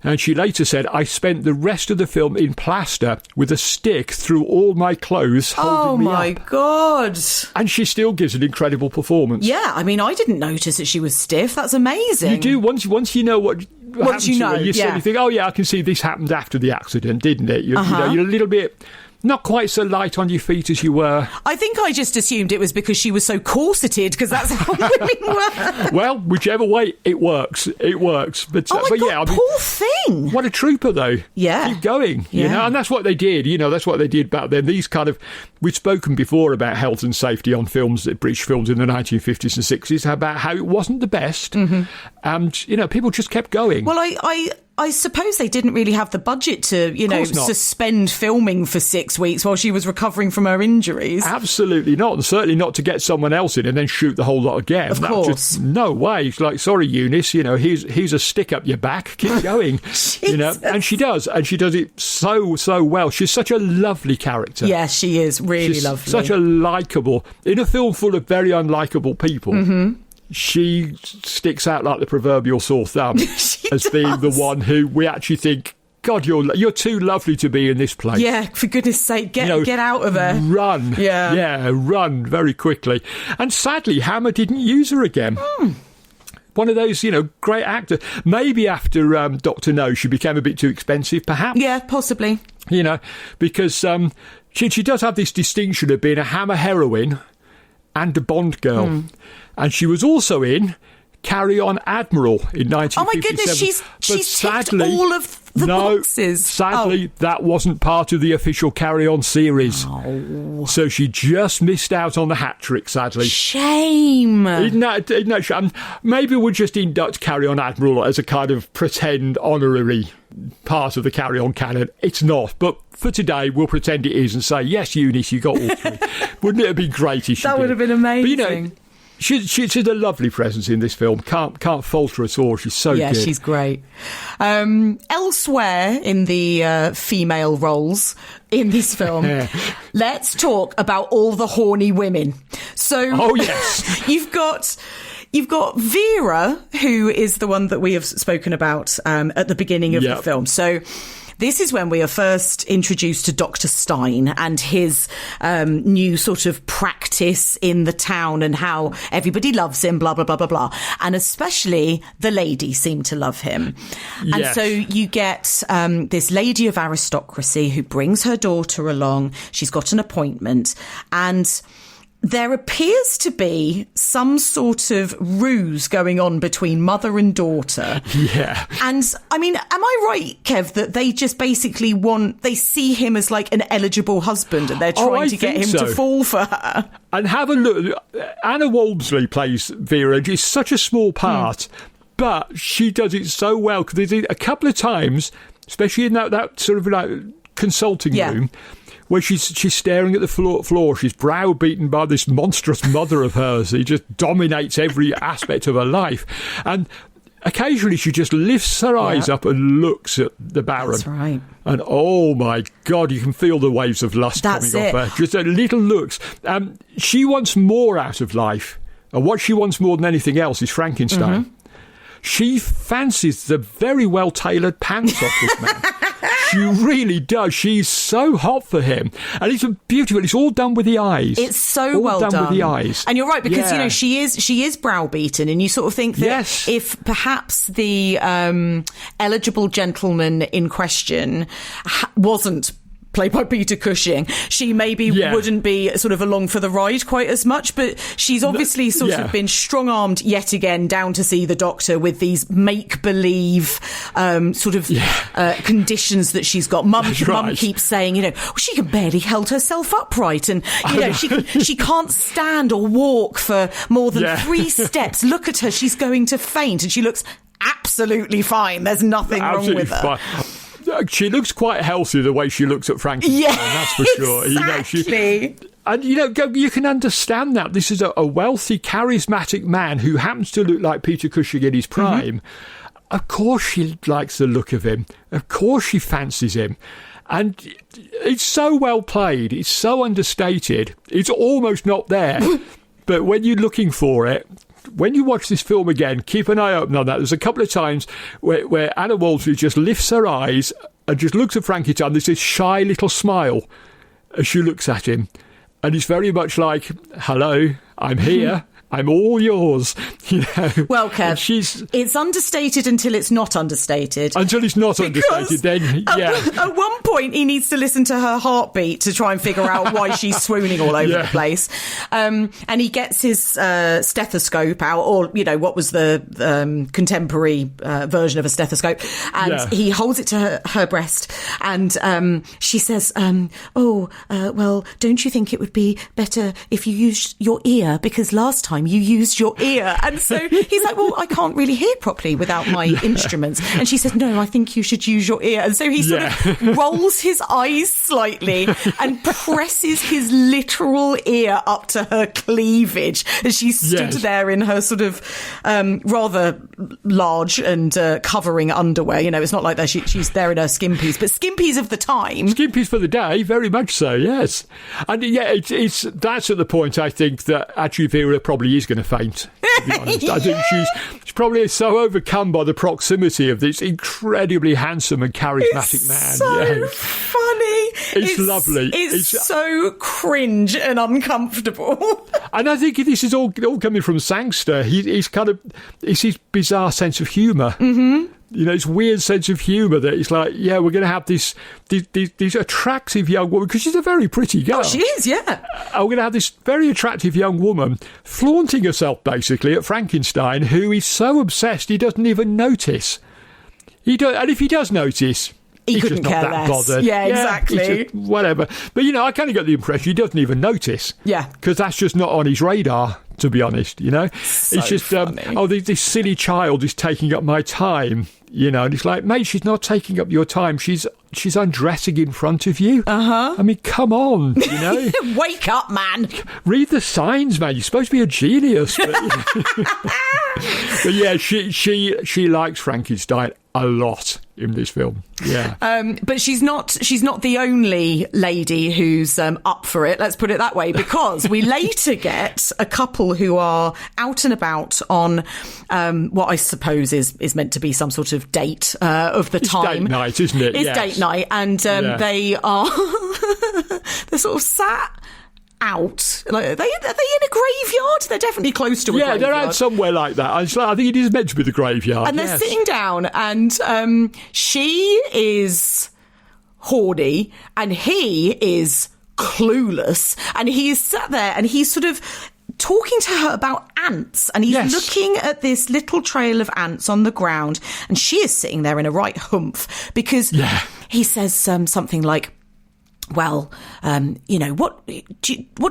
And she later said, I spent the rest of the film in plaster with a stick through all my clothes holding me up. Oh, my God. And she still gives an incredible performance. Yeah, I mean, I didn't notice that she was stiff. That's amazing. You do, once you know what happened to her, you suddenly think, oh, yeah, I can see this happened after the accident, didn't it? You know, you're a little bit... not quite so light on your feet as you were. I think I just assumed it was because she was so corseted, because that's how women work. Well, whichever way, it works. It works. But, oh, my but God, yeah, I mean, poor thing. What a trooper, though. Yeah. Keep going, you know, and that's what they did. You know, that's what they did back then. These kind of... We've spoken before about health and safety on films, British films in the 1950s and 60s, about how it wasn't the best. And, you know, people just kept going. Well, I suppose they didn't really have the budget to, you know, suspend filming for 6 weeks while she was recovering from her injuries. Absolutely not. And certainly not to get someone else in and then shoot the whole lot again. Of course. No way. It's like, sorry, Eunice, you know, here's a stick up your back. Keep going. You know, and she does. And she does it so well. She's such a lovely character. Yeah, she is really She's lovely. Such a likeable... In a film full of very unlikable people... She sticks out like the proverbial sore thumb as being the one who we actually think, God, you're too lovely to be in this place. Yeah, for goodness sake, get out of there. Run. Yeah, run very quickly. And sadly, Hammer didn't use her again. One of those, you know, great actors. Maybe after Dr. No, she became a bit too expensive, perhaps. Yeah, possibly. You know, because she does have this distinction of being a Hammer heroine and a Bond girl. And she was also in Carry On Admiral in 1957. Oh my goodness, she's ticked all of the boxes. Sadly, that wasn't part of the official Carry On series. Oh. So she just missed out on the hat trick, sadly. Shame. Isn't that shame? Maybe we'll just induct Carry On Admiral as a kind of pretend honorary part of the Carry On canon. It's not, but for today we'll pretend it is and say, yes, Eunice, you got all three. Wouldn't it have been great if she That did? would have been amazing. But, you know, she's a lovely presence in this film. Can't fault her at all. She's so good. Yeah, she's great. Elsewhere in the female roles in this film, let's talk about all the horny women. So, oh yes, you've got Vera, who is the one that we have spoken about at the beginning of the film. So this is when we are first introduced to Dr. Stein and his new sort of practice in the town and how everybody loves him, blah, blah, blah, blah, blah. And especially the ladies seem to love him. Yes. And so you get this lady of aristocracy who brings her daughter along. She's got an appointment, and there appears to be some sort of ruse going on between mother and daughter. Yeah. And, I mean, am I right, Kev, that they just basically they see him as like an eligible husband and they're trying to get him to fall for her? And have a look. Anna Walmsley plays Vera. It's such a small part, but she does it so well. Because there's a couple of times, especially in that sort of like consulting room, where she's staring at the floor. She's browbeaten by this monstrous mother of hers. He just dominates every aspect of her life. And occasionally she just lifts her eyes up and looks at the Baron. That's right. And oh my God, you can feel the waves of lust coming off her. Just a little looks. She wants more out of life. And what she wants more than anything else is Frankenstein. She fancies the very well-tailored pants off this man. She really does. She's so hot for him. And it's beautiful. It's all done with the eyes. It's so well done with the eyes. And you're right, because, you know, she is browbeaten, and you sort of think that if perhaps the eligible gentleman in question wasn't played by Peter Cushing, she maybe wouldn't be sort of along for the ride quite as much, but she's obviously sort of been strong-armed yet again down to see the doctor with these make-believe conditions that she's got. Mum keeps saying, you know, she can barely hold herself upright, and, you know, she can't stand or walk for more than 3 steps. Look at her, she's going to faint, and she looks absolutely fine. There's nothing wrong with her. She looks quite healthy the way she looks at Frankenstein, that's for sure. Exactly. You can understand that. This is a wealthy, charismatic man who happens to look like Peter Cushing in his prime. Of course she likes the look of him. Of course she fancies him. And it's so well played. It's so understated. It's almost not there. But when you're looking for it, when you watch this film again, keep an eye open on that. There's a couple of times where Anna Walmsley just lifts her eyes and just looks at Frankenstein. There's this shy little smile as she looks at him. And it's very much like, hello, I'm here. I'm all yours. Well, Kev, it's understated until it's not understated. Until it's not understated, then, yeah. At one point, he needs to listen to her heartbeat to try and figure out why she's swooning all over the place. And he gets his stethoscope out, or, what was the contemporary version of a stethoscope, and he holds it to her breast, and she says, well, don't you think it would be better if you used your ear, because last time you used your ear? And so he's like, well, I can't really hear properly without my instruments. And she says, no, I think you should use your ear. And so he sort of rolls his eyes slightly and presses his literal ear up to her cleavage as she stood there in her sort of rather large and covering underwear. It's not like that she's there in her skimpies, but skimpies of the time. Skimpies for the day, very much so, yes. And that's at the point, I think, that actually Vera probably is going to faint, to be honest. I think she's probably so overcome by the proximity of this incredibly handsome and charismatic man. So funny. It's lovely. It's so cringe and uncomfortable. And I think this is all coming from Sangster. It's his bizarre sense of humour. Mm-hmm. This weird sense of humour that it's like, we're going to have this attractive young woman, because she's a very pretty girl. Oh, she is, yeah. We're going to have this very attractive young woman flaunting herself, basically, at Frankenstein, who is so obsessed he doesn't even notice. And if he does notice, he couldn't care less. Bothered. Yeah, exactly. Whatever. But, I kind of get the impression he doesn't even notice. Yeah. Because that's just not on his radar, to be honest, So it's just, funny. This silly child is taking up my time, and it's like, mate, she's not taking up your time. She's undressing in front of you. Uh-huh. I mean, come on, Wake up, man. Read the signs, man. You're supposed to be a genius. But yeah, she likes Frankenstein a lot in this film. Yeah. But she's not the only lady who's up for it, let's put it that way, because we later get a couple who are out and about on what I suppose is meant to be some sort of date of the time. It's date night, isn't it? It's date night, and they are they're sort of sat out. Like, are they in a graveyard? They're definitely close to a graveyard. Yeah, they're out somewhere like that. I think it is meant to be the graveyard. And they're sitting down, and she is horny, and he is clueless, and he's sat there, and he's sort of talking to her about ants, and he's looking at this little trail of ants on the ground, and she is sitting there in a right humph, because he says something like, well, what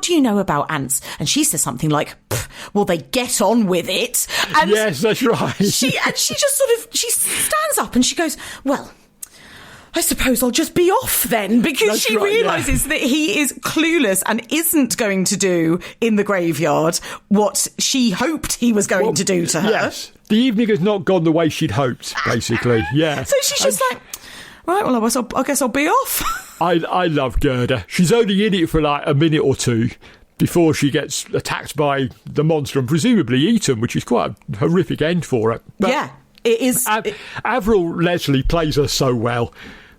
do you know about ants? And she says something like, well, they get on with it. And yes, that's right. She just sort of, she stands up and she goes, well, I suppose I'll just be off then, because she realises that he is clueless and isn't going to do in the graveyard what she hoped he was going to do to her. Yes, the evening has not gone the way she'd hoped, basically. Yeah. So she's just like, right, well, I guess I'll be off. I love Gerda. She's only in it for like a minute or two before she gets attacked by the monster and presumably eaten, which is quite a horrific end for her. But it is. Avril Leslie plays her so well.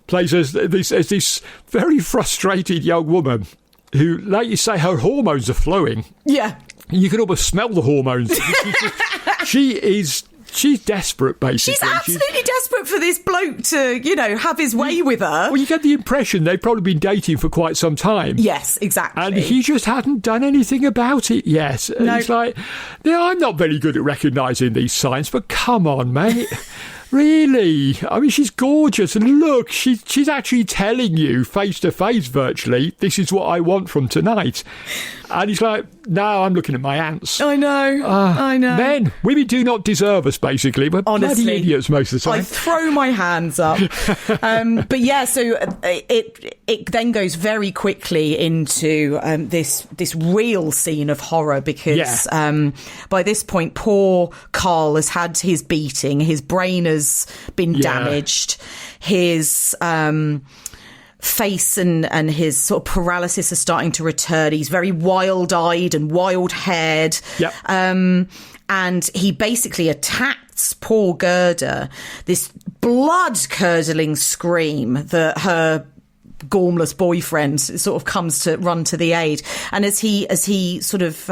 Plays as this very frustrated young woman who, like you say, her hormones are flowing. Yeah. You can almost smell the hormones. She's desperate, basically. She's absolutely desperate for this bloke to, have his way with her. Well, you get the impression they've probably been dating for quite some time. Yes, exactly. And he just hadn't done anything about it yet. And he's like, I'm not very good at recognising these signs, but come on, mate. Really? I mean, she's gorgeous, and look, she's actually telling you face to face, virtually, this is what I want from tonight. And he's like, no, I'm looking at my ants. I know. Men, women do not deserve us, basically. We're honestly bloody idiots most of the time. I throw my hands up. But yeah, so it then goes very quickly into this real scene of horror, because by this point, poor Carl has had his beating, his brain has been damaged, his face and his sort of paralysis are starting to return. He's very wild-eyed and wild-haired. Yep. And he basically attacks poor Gerda, this blood-curdling scream that her gormless boyfriend sort of comes to run to the aid. And as he sort of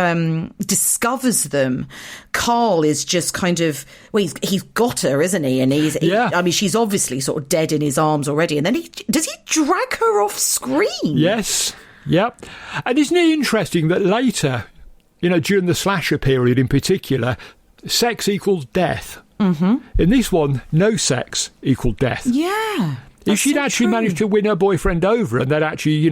discovers them, Carl is just kind of, well, he's got her, isn't he? And I mean, she's obviously sort of dead in his arms already. And then does he drag her off screen? Yes. Yep. And isn't it interesting that later, during the slasher period in particular, sex equals death. Mm-hmm. In this one, no sex equaled death. Yeah. If she'd actually managed to win her boyfriend over and they'd actually,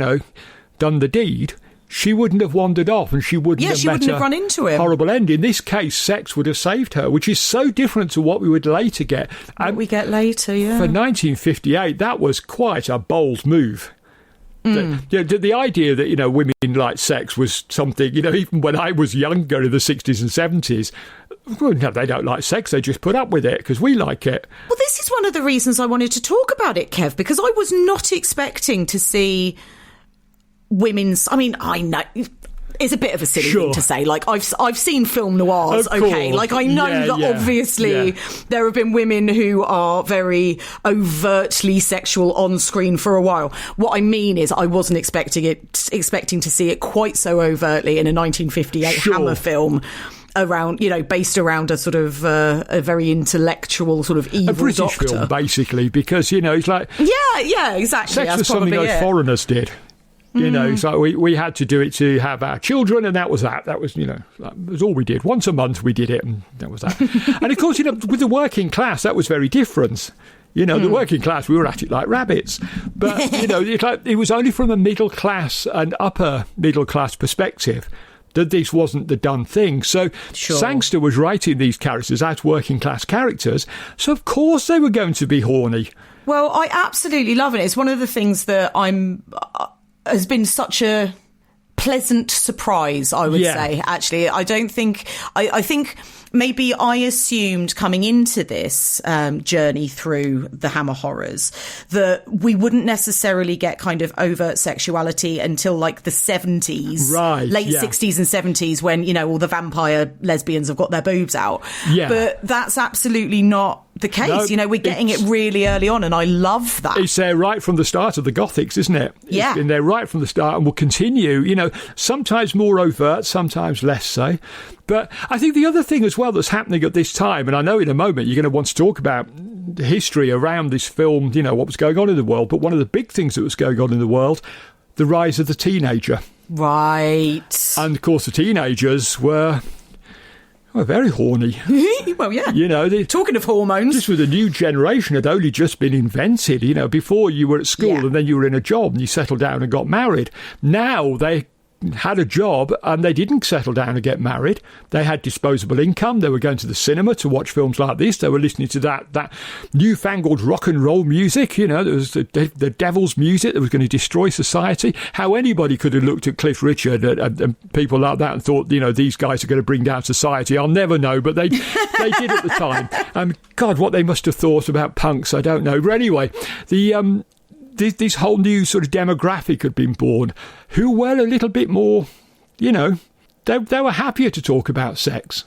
done the deed, she wouldn't have wandered off and she wouldn't have run into him. Horrible end. In this case, sex would have saved her, which is so different to what we would later get. What we get later, yeah. For 1958, that was quite a bold move. The idea that, women like sex was something, even when I was younger in the 60s and 70s, well, no, they don't like sex, they just put up with it because we like it. Well, this is one of the reasons I wanted to talk about it, Kev, because I was not expecting to see women's... I mean, I know... It's a bit of a silly thing to say. Like, I've seen film noirs, okay? Like, I know that obviously there have been women who are very overtly sexual on screen for a while. What I mean is I wasn't expecting to see it quite so overtly in a 1958 Hammer film around, based around a sort of a very intellectual sort of evil a British doctor. film, basically, because, it's like... Yeah, exactly. Sex was something those foreigners did. It's like we had to do it to have our children, and that was that. That was, that was all we did. Once a month we did it, and that was that. And of course, with the working class, that was very different. The working class, we were at it like rabbits. But, it was only from a middle class and upper middle class perspective that this wasn't the done thing. So Sangster was writing these characters as working class characters, so of course they were going to be horny. Well, I absolutely love it. It's one of the things that has been such a pleasant surprise, I would say, actually. I don't think... I think maybe I assumed coming into this journey through the Hammer horrors that we wouldn't necessarily get kind of overt sexuality until like the 70s, late 60s and 70s when, all the vampire lesbians have got their boobs out. Yeah. But that's absolutely not the case. We're getting it really early on, and I love that. It's there right from the start of the Gothics, isn't it? Yeah. It's been there right from the start and will continue, sometimes more overt, sometimes less so. But I think the other thing as well that's happening at this time, and I know in a moment you're going to want to talk about the history around this film, what was going on in the world, but one of the big things that was going on in the world, the rise of the teenager. Right. And, of course, the teenagers were very horny. Well, yeah. Talking of hormones. This was a new generation had only just been invented. Before you were at school and then you were in a job and you settled down and got married. Now they had a job and they didn't settle down and get married. They had disposable income. They were going to the cinema to watch films like this. They were listening to that newfangled rock and roll music. There was the devil's music that was going to destroy society. How anybody could have looked at Cliff Richard and people like that and thought, these guys are going to bring down society, I'll never know. But they did at the time. God, what they must have thought about punks, I don't know. But anyway, this whole new sort of demographic had been born who were a little bit more, they were happier to talk about sex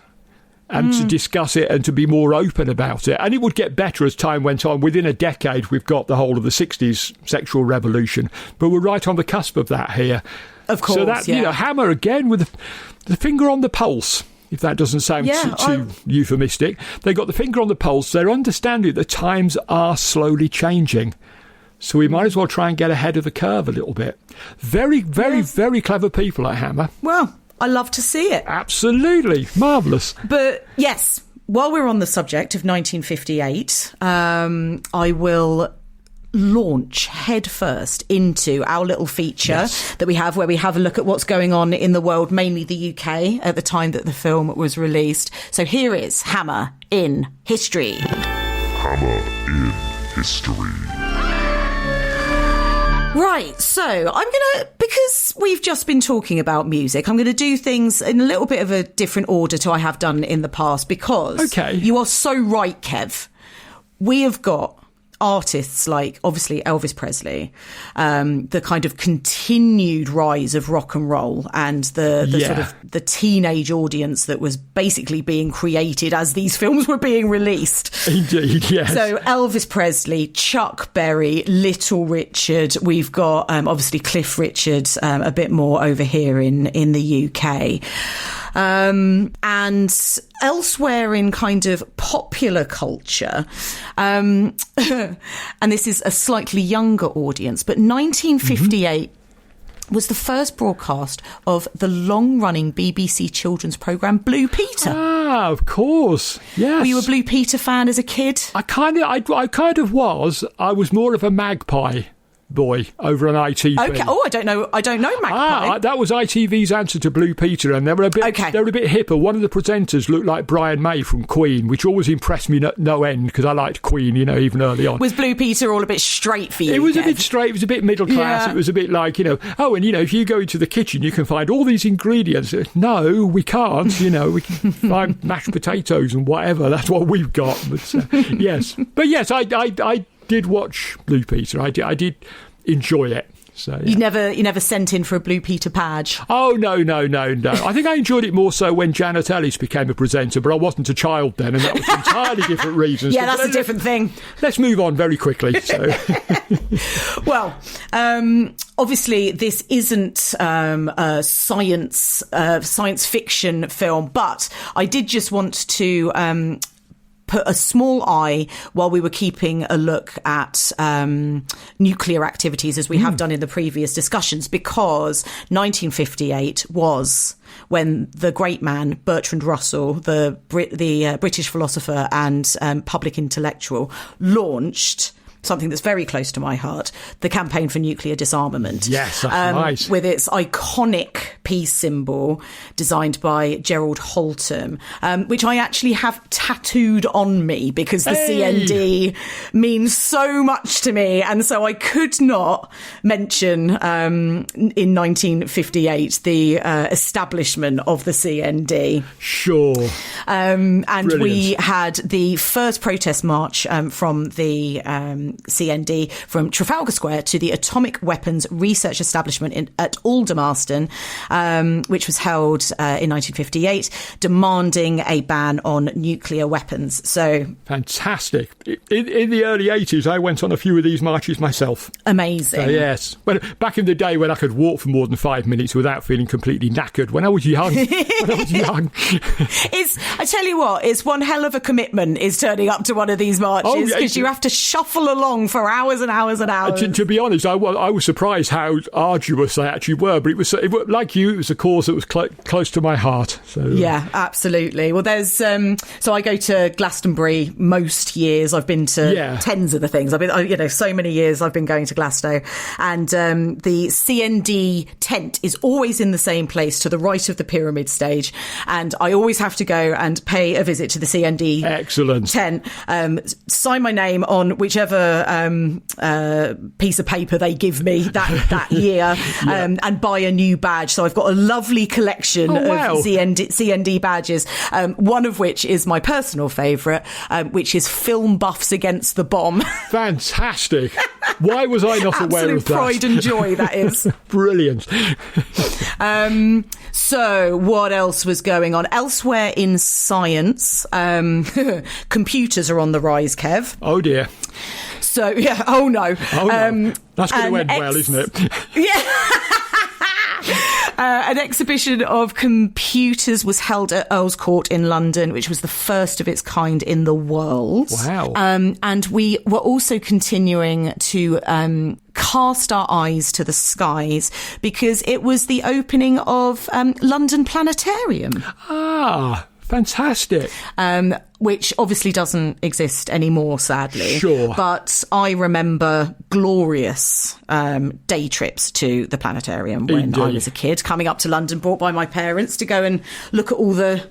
and to discuss it and to be more open about it. And it would get better as time went on. Within a decade, we've got the whole of the 60s sexual revolution. But we're right on the cusp of that here. Of course, so that, Hammer again with the finger on the pulse. If that doesn't sound too euphemistic. They got the finger on the pulse. They're understanding that times are slowly changing. So we might as well try and get ahead of the curve a little bit. Very, very, very clever people at Hammer. Well, I love to see it. Absolutely. Marvellous. But, yes, while we're on the subject of 1958, I will launch headfirst into our little feature that we have where we have a look at what's going on in the world, mainly the UK, at the time that the film was released. So here is Hammer in History. Hammer in History. Right, so because we've just been talking about music, I'm going to do things in a little bit of a different order to I have done in the past because you are so right, Kev. We have got artists like, obviously, Elvis Presley, the kind of continued rise of rock and roll and the sort of the teenage audience that was basically being created as these films were being released. Indeed, yes. So Elvis Presley, Chuck Berry, Little Richard. We've got obviously Cliff Richard a bit more over here in the UK. And elsewhere in kind of popular culture, and this is a slightly younger audience, but 1958 was the first broadcast of the long-running BBC children's programme Blue Peter. Ah, of course, yes. Were you a Blue Peter fan as a kid? I kind of was. I was more of a Magpie boy over on ITV. Okay. Oh, I don't know Magpie. That was ITV's answer to Blue Peter, and they were a bit hipper. One of the presenters looked like Brian May from Queen, which always impressed me no end because I liked Queen, even early on. Was Blue Peter all a bit straight for you? It was a bit straight. It was a bit middle class. Yeah. It was a bit like, if you go into the kitchen, you can find all these ingredients. No, we can't. We can find mashed potatoes and whatever. That's what we've got. But, yes. But yes, I did watch Blue Peter. I did enjoy it. So yeah. You never sent in for a Blue Peter badge? Oh no. I think I enjoyed it more so when Janet Ellis became a presenter, but I wasn't a child then, and that was for entirely different reasons. Yeah, that's a different thing. Let's move on very quickly. So, well, obviously this isn't a science fiction film, but I did just want to put a small eye while we were keeping a look at nuclear activities, as we have done in the previous discussions, because 1958 was when the great man Bertrand Russell, the British philosopher and public intellectual, launched something that's very close to my heart, the campaign for nuclear disarmament. Yes, that's nice. With its iconic peace symbol designed by Gerald Holtham, which I actually have tattooed on me because the CND means so much to me. And so I could not mention in 1958 the establishment of the CND. Sure. And Brilliant. We had the first protest march from the CND from Trafalgar Square to the Atomic Weapons Research Establishment at Aldermaston, which was held in 1958, demanding a ban on nuclear weapons. So fantastic. In the early 80s, I went on a few of these marches myself. Amazing. Yes. Well, back in the day when I could walk for more than 5 minutes without feeling completely knackered, when I was young. I tell you what, it's one hell of a commitment is turning up to one of these marches, because you have to shuffle along for hours and hours and hours. To be honest, I was surprised how arduous they actually were, but it was like you, it was a cause that was close to my heart. So yeah, absolutely. Well, there's so I go to Glastonbury most years. I've been to tens of the things. I've been, so many years I've been going to Glasgow, and the CND tent is always in the same place to the right of the pyramid stage, and I always have to go and pay a visit to the CND tent, sign my name on whichever piece of paper they give me that year, and buy a new badge. So I've got a lovely collection of CND badges, one of which is my personal favourite, which is Film Buffs Against the Bomb. Fantastic. Why was I not aware of that? Absolute pride and joy, that is. Brilliant. So what else was going on? Elsewhere in science, computers are on the rise, Kev. Oh dear. So, yeah, oh no. That's going to end well, isn't it? Yeah. An exhibition of computers was held at Earl's Court in London, which was the first of its kind in the world. Wow. And we were also continuing to cast our eyes to the skies because it was the opening of London Planetarium. Ah, fantastic. Which obviously doesn't exist anymore, sadly. Sure. But I remember glorious day trips to the planetarium when I was a kid, coming up to London, brought by my parents to go and look at all the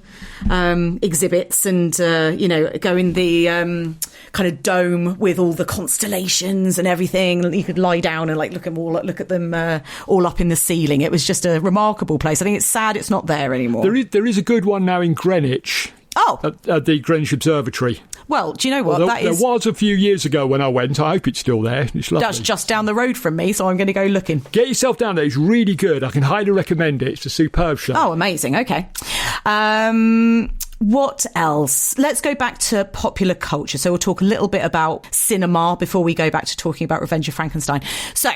exhibits and, go in the kind of dome with all the constellations and everything. You could lie down and look at them all up in the ceiling. It was just a remarkable place. I think it's sad it's not there anymore. There is a good one now in Greenwich. Oh. At the Greenwich Observatory. Well, do you know what? There was a few years ago when I went. I hope it's still there. It's lovely. That's just down the road from me, so I'm going to go looking. Get yourself down there. It's really good. I can highly recommend it. It's a superb show. Oh, amazing. Okay. What else? Let's go back to popular culture. So we'll talk a little bit about cinema before we go back to talking about Revenge of Frankenstein. So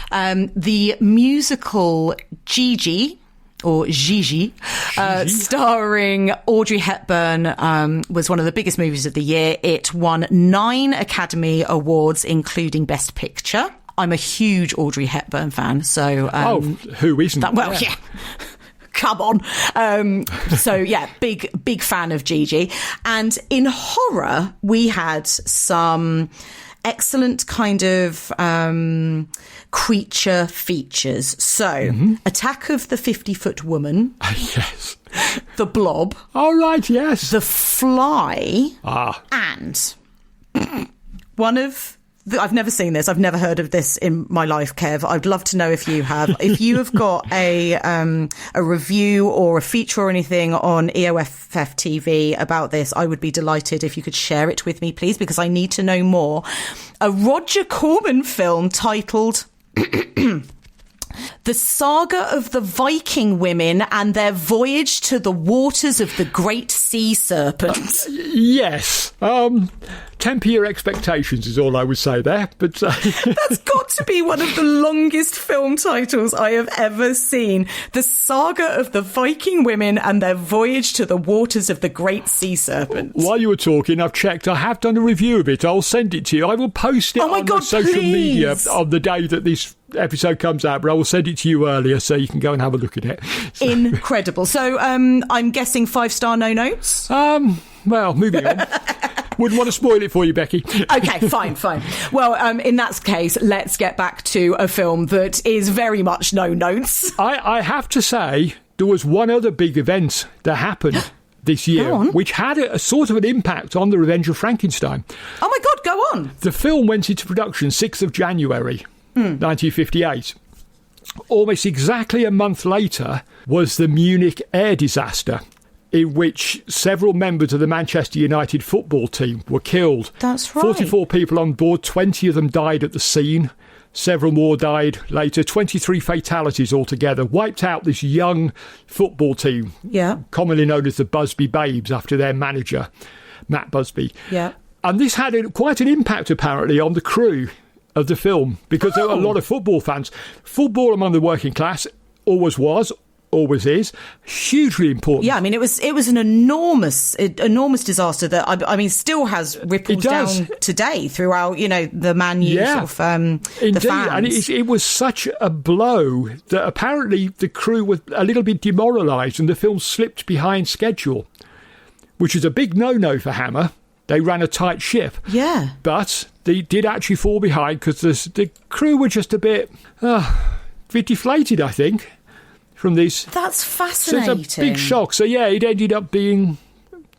the musical Gigi, starring Audrey Hepburn, was one of the biggest movies of the year. It won 9 Academy Awards, including Best Picture. I'm a huge Audrey Hepburn fan, so... who isn't? Yeah. Come on. So, yeah, big fan of Gigi. And in horror, we had some excellent kind of creature features. So, Attack of the 50-Foot Woman. Yes. The Blob. Oh, right, yes. The Fly. And one of... I've never seen this. I've never heard of this in my life, Kev. I'd love to know if you have. If you have got a review or a feature or anything on EOFF TV about this, I would be delighted if you could share it with me, please, because I need to know more. A Roger Corman film titled... The Saga of the Viking Women and Their Voyage to the Waters of the Great Sea Serpent. Yes. Temper your expectations is all I would say there. But that's got to be one of the longest film titles I have ever seen. The Saga of the Viking Women and Their Voyage to the Waters of the Great Sea Serpent. While you were talking, I've checked. I have done a review of it. I'll send it to you. I will post it on my social media on the day that this episode comes out, but I will send it to you earlier so you can go and have a look at it. So. Incredible. So I'm guessing 5-star, no notes? Well, moving on. Wouldn't want to spoil it for you, Becky. Okay, fine. Well, in that case, let's get back to a film that is very much no notes. I have to say, there was one other big event that happened this year, which had a sort of an impact on the Revenge of Frankenstein. Oh my God, go on. The film went into production 6th of January. 1958. Almost exactly a month later was the Munich air disaster, in which several members of the Manchester United football team were killed. That's right. 44 people on board, 20 of them died at the scene. Several more died later. 23 fatalities altogether. Wiped out this young football team, commonly known as the Busby Babes, after their manager, Matt Busby. Yeah. And this had quite an impact, apparently, on the crew of the film, because there were a lot of football fans. Football among the working class always is hugely important. Yeah, I mean, it was an enormous disaster that I mean still has ripples down today throughout, the Man U sort of indeed. The fans. And it was such a blow that apparently the crew was a little bit demoralised and the film slipped behind schedule, which is a big no-no for Hammer. They ran a tight ship. Yeah. But they did actually fall behind because the crew were just a bit deflated, I think, from these. That's fascinating. So it's a big shock. So, yeah, it ended up being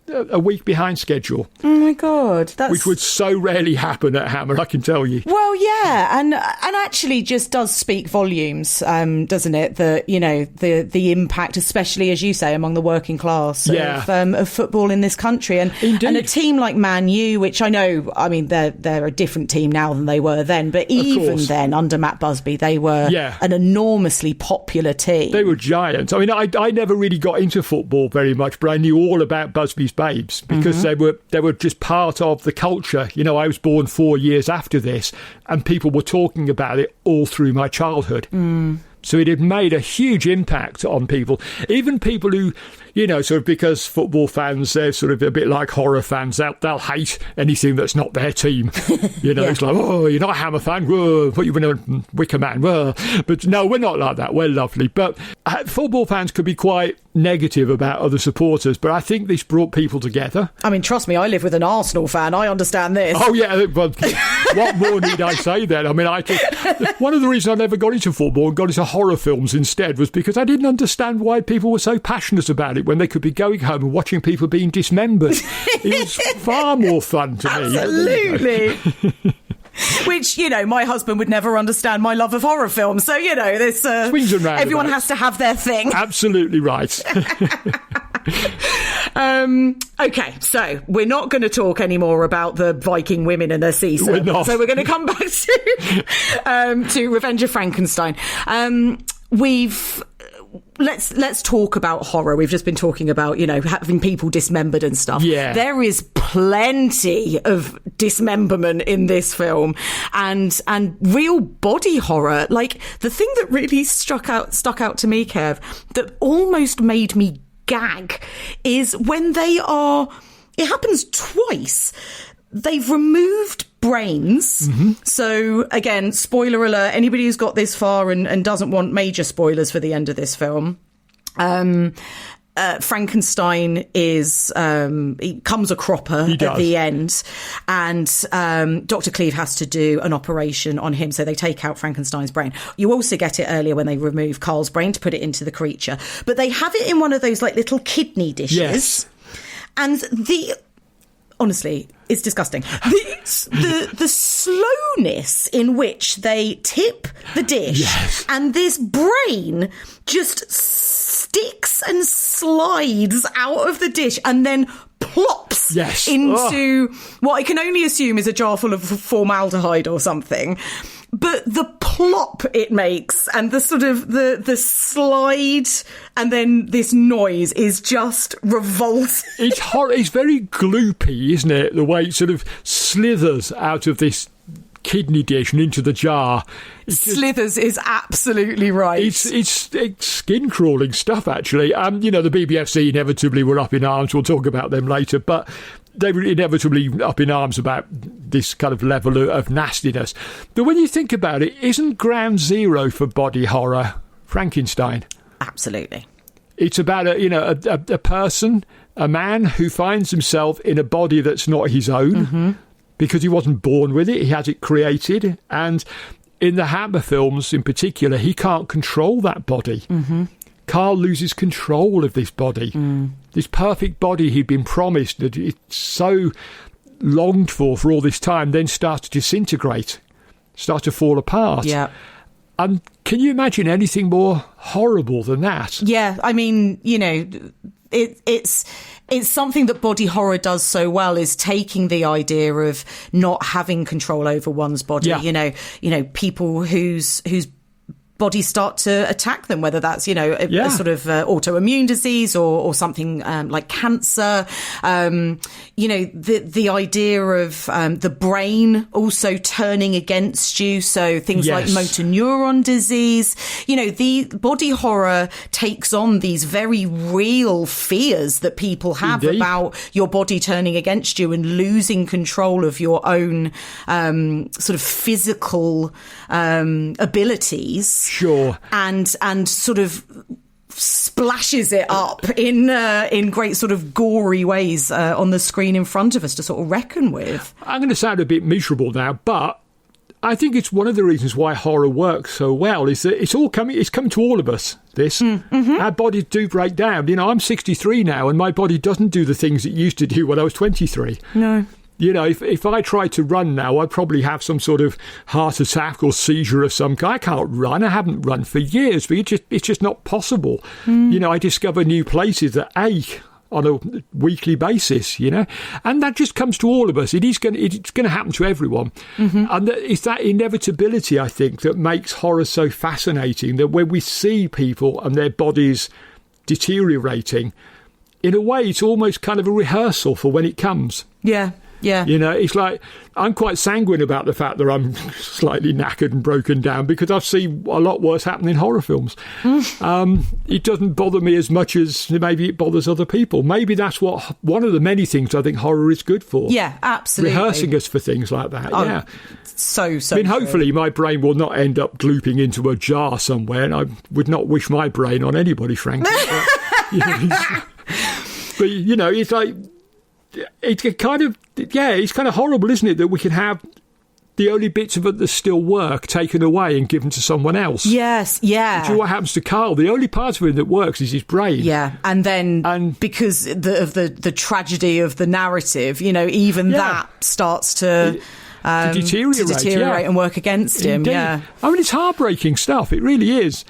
a week behind schedule. Oh, my God. Which would so rarely happen at Hammer, I can tell you. Well, yeah, and actually just does speak volumes, doesn't it? The impact, especially, as you say, among the working class of football in this country. And a team like Man U, which I know, I mean, they're a different team now than they were then, but even then, under Matt Busby, they were an enormously popular team. They were giants. I mean, I never really got into football very much, but I knew all about Busby's Babes because they were just part of the culture. I was born 4 years after this and people were talking about it all through my childhood. So it had made a huge impact on people, even people who, sort of because football fans, they're sort of a bit like horror fans. They'll hate anything that's not their team. It's like, oh, you're not a Hammer fan? Whoa, put you in a Wicker Man. Whoa. But no, we're not like that. We're lovely. But football fans could be quite negative about other supporters, but I think this brought people together. I mean, trust me, I live with an Arsenal fan. I understand this. Oh, yeah. But what more need I say then? I mean, one of the reasons I never got into football and got into horror films instead was because I didn't understand why people were so passionate about it when they could be going home and watching people being dismembered. It was far more fun to me. Absolutely. Which, my husband would never understand my love of horror films. So, this swings and roundabouts. Everyone has to have their thing. Absolutely right. Okay, so we're not going to talk anymore about the Viking women and their sea serpents. We're not. So we're going to come back to Revenge of Frankenstein. Let's talk about horror. We've just been talking about, having people dismembered and stuff. Yeah. There is plenty of dismemberment in this film and real body horror. Like, the thing that really stuck out to me, Kev, that almost made me gag is when it happens twice. They've removed brains. Mm-hmm. So, again, spoiler alert, anybody who's got this far and doesn't want major spoilers for the end of this film, Frankenstein he comes a cropper at the end, and Dr. Cleve has to do an operation on him, so they take out Frankenstein's brain. You also get it earlier when they remove Carl's brain to put it into the creature, but they have it in one of those like little kidney dishes. Yes. And honestly, it's disgusting. The slowness in which they tip the dish, yes, and this brain just sticks and slides out of the dish and then plops into what I can only assume is a jar full of formaldehyde or something. But the plop it makes and the sort of the slide and then this noise is just revolting. It's very gloopy, isn't it? The way it sort of slithers out of this kidney dish and into the jar. Slithers is absolutely right. It's skin crawling stuff, actually. The BBFC inevitably were up in arms. We'll talk about them later, but they were inevitably up in arms about this kind of level of nastiness. But when you think about it, isn't ground zero for body horror Frankenstein? Absolutely. It's about a person, a man who finds himself in a body that's not his own, mm-hmm, because he wasn't born with it. He has it created. And in the Hammer films in particular, he can't control that body. Mm-hmm. Carl loses control of this body. This perfect body he'd been promised, that it's so longed for all this time, then starts to disintegrate, starts to fall apart. Yeah. And can you imagine anything more horrible than that? Yeah, I mean, it's something that body horror does so well, is taking the idea of not having control over one's body. Yeah. People whose bodies start to attack them, whether that's, a sort of autoimmune disease or something like cancer. The idea of the brain also turning against you. So things like motor neuron disease. The body horror takes on these very real fears that people have about your body turning against you and losing control of your own sort of physical abilities. Sure. And sort of splashes it up in great sort of gory ways on the screen in front of us to sort of reckon with. I'm going to sound a bit miserable now, but I think it's one of the reasons why horror works so well is that it's coming to all of us, this. Mm-hmm. Our bodies do break down. I'm 63 now and my body doesn't do the things it used to do when I was 23. No. If I tried to run now, I'd probably have some sort of heart attack or seizure of some kind. I can't run. I haven't run for years, but it's just not possible. I discover new places that ache on a weekly basis, and that just comes to all of us. It's going to happen to everyone. Mm-hmm. And it's that inevitability, I think, that makes horror so fascinating, that when we see people and their bodies deteriorating, in a way, it's almost kind of a rehearsal for when it comes. Yeah. Yeah. It's like I'm quite sanguine about the fact that I'm slightly knackered and broken down because I've seen a lot worse happen in horror films. It doesn't bother me as much as maybe it bothers other people. Maybe that's one of the many things I think horror is good for. Yeah, absolutely. Rehearsing us for things like that. Yeah. So hopefully my brain will not end up glooping into a jar somewhere, and I would not wish my brain on anybody, frankly. But it's like, it's kind of horrible, isn't it, that we can have the only bits of it that still work taken away and given to someone else. Yes, yeah. Which is what happens to Carl. The only part of him that works is his brain. Yeah, and then because of the tragedy of the narrative, that starts to to deteriorate and work against him. Indeed. Yeah, I mean, it's heartbreaking stuff. It really is.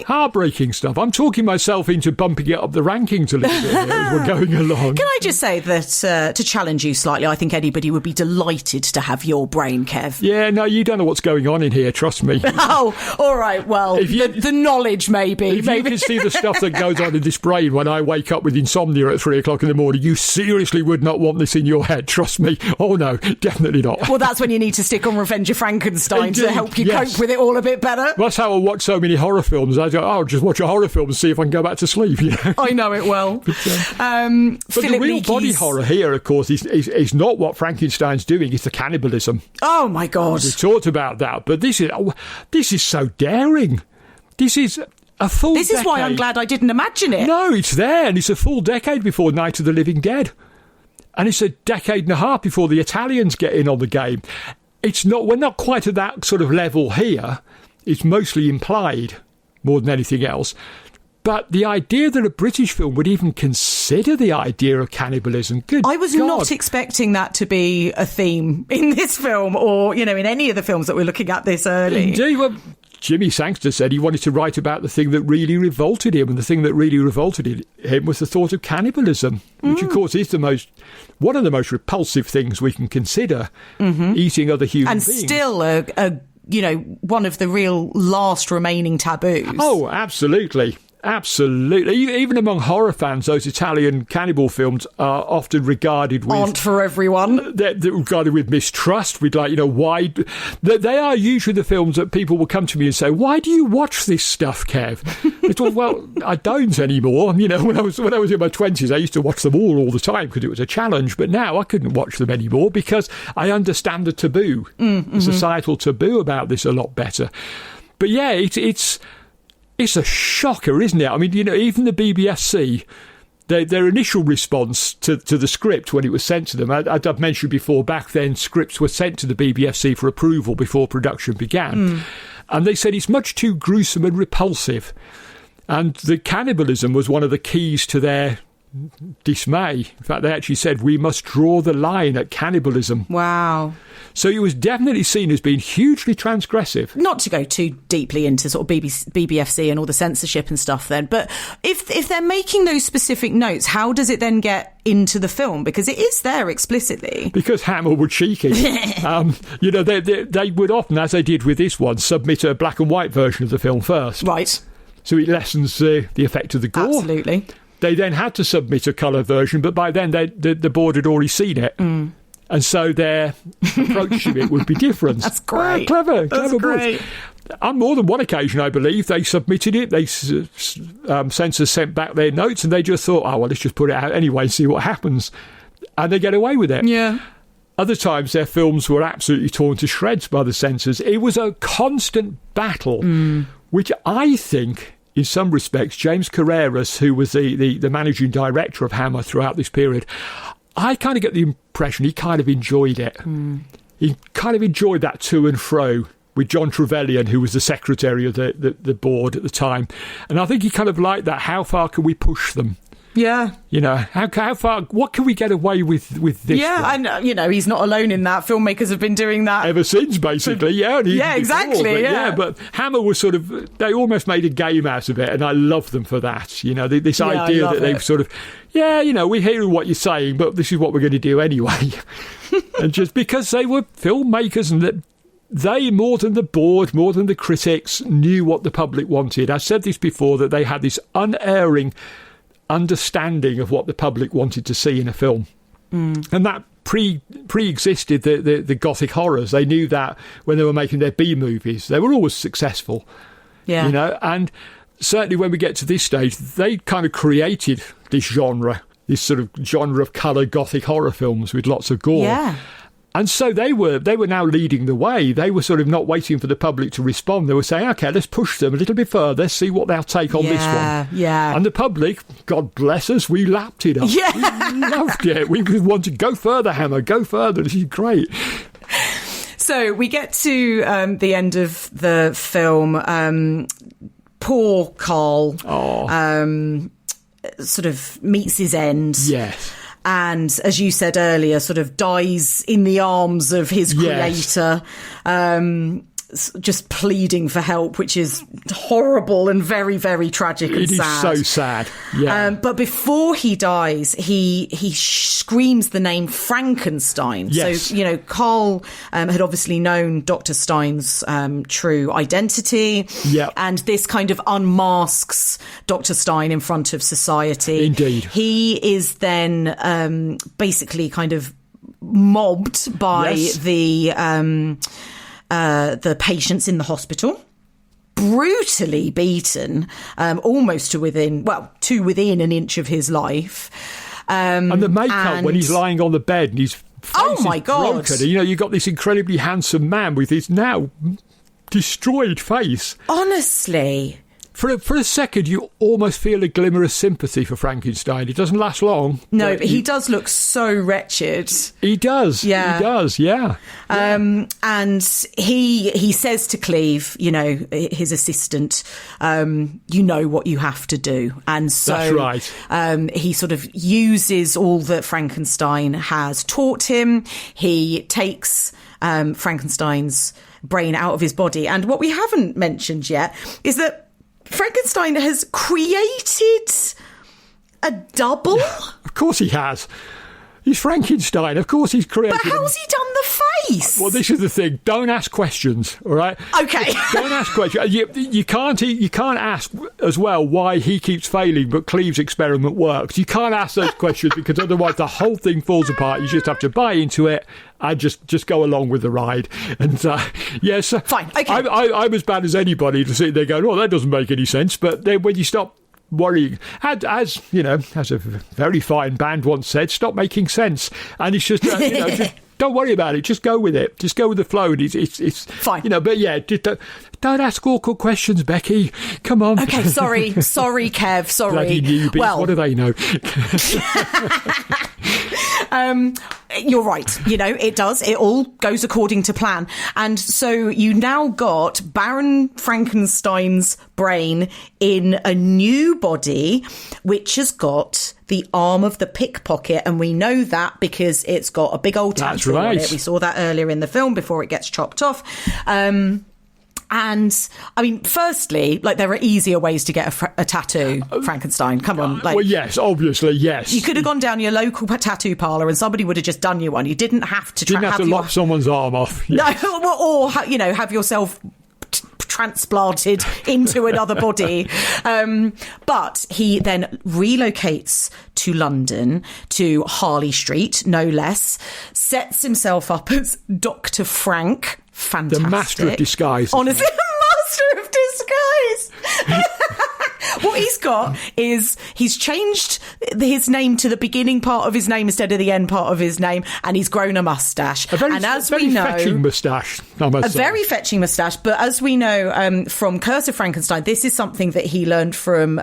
Heartbreaking stuff. I'm talking myself into bumping it up the rankings a little bit here as we're going along. Can I just say that to challenge you slightly, I think anybody would be delighted to have your brain, Kev. Yeah, no, you don't know what's going on in here. Trust me. Oh, all right. Well, the knowledge, maybe. If you can see the stuff that goes on in this brain when I wake up with insomnia at 3 o'clock in the morning, you seriously would not want this in your head. Trust me. Oh no, definitely not. Well, that's when you need to stick on Revenge of Frankenstein to help you cope with it all a bit better. That's how I watch so many horror films. I go, I'll just watch a horror film and see if I can go back to sleep. You know? I know it well. But the real body horror here, of course, is not what Frankenstein's doing. It's the cannibalism. Oh my God! We talked about that, but this is so daring. This is a full. This is why I'm glad I didn't imagine it. No, it's there, and it's a full decade before Night of the Living Dead. And it's a decade and a half before the Italians get in on the game. We're not quite at that sort of level here. It's mostly implied more than anything else. But the idea that a British film would even consider the idea of cannibalism, I was not expecting that to be a theme in this film or, in any of the films that we're looking at this early. Indeed, well, Jimmy Sangster said he wanted to write about the thing that really revolted him, and the thing that really revolted him was the thought of cannibalism, which, of course, is one of the most repulsive things we can consider, eating other human beings. And still one of the real last remaining taboos. Oh, absolutely. Absolutely. Even among horror fans, those Italian cannibal films are often regarded with... Aren't for everyone. They're regarded with mistrust, with why... They are usually the films that people will come to me and say, why do you watch this stuff, Kev? It's well, I don't anymore. When I was in my 20s, I used to watch them all the time because it was a challenge. But now I couldn't watch them anymore because I understand the taboo, the societal taboo about this a lot better. But yeah, it's a shocker, isn't it? I mean, even the BBFC, their initial response to the script when it was sent to them, as I've mentioned before, back then scripts were sent to the BBFC for approval before production began. And they said it's much too gruesome and repulsive. And the cannibalism was one of the keys to their dismay. In fact, they actually said, we must draw the line at cannibalism. Wow. So it was definitely seen as being hugely transgressive. Not to go too deeply into sort of BBFC and all the censorship and stuff then, but if they're making those specific notes, how does it then get into the film? Because it is there explicitly. Because Hammer were cheeky. They would often, as they did with this one, submit a black and white version of the film first. Right. So it lessens the effect of the gore. Absolutely. They then had to submit a colour version, but by then the board had already seen it. And so their approach to it would be different. That's great. Clever great. Boys. On more than one occasion, I believe, they submitted it. They censors sent back their notes, and they just thought, oh, well, let's just put it out anyway and see what happens. And they get away with it. Yeah. Other times, their films were absolutely torn to shreds by the censors. It was a constant battle, which I think... In some respects, James Carreras, who was the managing director of Hammer throughout this period, I kind of get the impression he kind of enjoyed it. He kind of enjoyed that to and fro with John Trevelyan, who was the secretary of the board at the time. And I think he kind of liked that. How far can we push them? Yeah. How far, what can we get away with this? Yeah, and, he's not alone in that. Filmmakers have been doing that. Ever since, basically, yeah. Yeah, exactly, But Hammer was sort of, they almost made a game out of it, and I love them for that. This idea that they've sort of, we're hearing what you're saying, but this is what we're going to do anyway. And just because they were filmmakers and that they, more than the board, more than the critics, knew what the public wanted. I've said this before, that they had this unerring understanding of what the public wanted to see in a film. And that pre-existed the gothic horrors. They knew that when they were making their B-movies, they were always successful. Yeah. And certainly when we get to this stage, they kind of created this genre, this sort of genre of colour gothic horror films with lots of gore. Yeah. And so they were now leading the way. They were sort of not waiting for the public to respond. They were saying, OK, let's push them a little bit further, see what they'll take on this one. Yeah. And the public, God bless us, we lapped it up. Yeah. We loved it. We wanted to go further, Hammer, go further. This is great. So we get to the end of the film. Poor Carl sort of meets his end. Yes. and, as you said earlier, sort of dies in the arms of his creator, just pleading for help, which is horrible and very, very tragic and sad. It is so sad. Yeah. But before he dies, he screams the name Frankenstein. Yes. So, Carl had obviously known Dr. Stein's true identity. Yep. And this kind of unmasks Dr. Stein in front of society. Indeed. He is then basically kind of mobbed by the patients in the hospital, brutally beaten, almost to within an inch of his life. And the makeup when he's lying on the bed and his face is God. broken. You've got this incredibly handsome man with his now destroyed face. Honestly. For a second, you almost feel a glimmer of sympathy for Frankenstein. It doesn't last long. No, but he does look so wretched. He does. Yeah. He does, yeah. And he says to Cleve, his assistant, you know what you have to do. And so that's right. He sort of uses all that Frankenstein has taught him. He takes Frankenstein's brain out of his body. And what we haven't mentioned yet is that Frankenstein has created a double? Of course he has. He's Frankenstein. Of course he's created. But how's he done the face? Well, this is the thing. Don't ask questions, all right? Okay. Don't ask questions. You can't ask as well why he keeps failing, but Cleve's experiment works. You can't ask those questions because otherwise the whole thing falls apart. You just have to buy into it and just go along with the ride. And yes, fine. Okay. I'm as bad as anybody to sit there going, "Oh, that doesn't make any sense." But then when you stop worrying, as a very fine band once said, stop making sense. And it's just, just don't worry about it. Just go with it. Just go with the flow. And it's fine. But yeah, just don't ask awkward questions, Becky. Come on. Okay, sorry, Kev. Sorry. Bloody newbies. Well, what do they know? You're right. It does. It all goes according to plan. And so you now got Baron Frankenstein's brain in a new body, which has got the arm of the pickpocket. And we know that because it's got a big old tattoo on it. We saw that earlier in the film before it gets chopped off. And I mean, firstly, there are easier ways to get a tattoo, Frankenstein. Come on. Well, yes, obviously, yes. You could have gone down your local tattoo parlour and somebody would have just done you one. You didn't have to lop someone's arm off. Yes. No, or have yourself transplanted into another body. But he then relocates to London, to Harley Street, no less, sets himself up as Dr. Frank. Fantastic. The master of disguise. Honestly, master of disguise. What he's got is he's changed his name to the beginning part of his name instead of the end part of his name, and he's grown a moustache. Very fetching moustache, I must say. Very fetching moustache, but as we know from Curse of Frankenstein, this is something that he learned from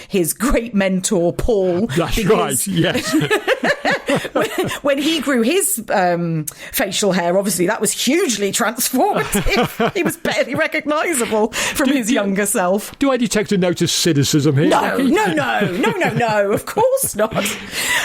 his great mentor, Paul. That's right, yes. when he grew his facial hair, obviously that was hugely transformative. He was barely recognisable from his younger self. Do I detect a note of cynicism here? No, of course not.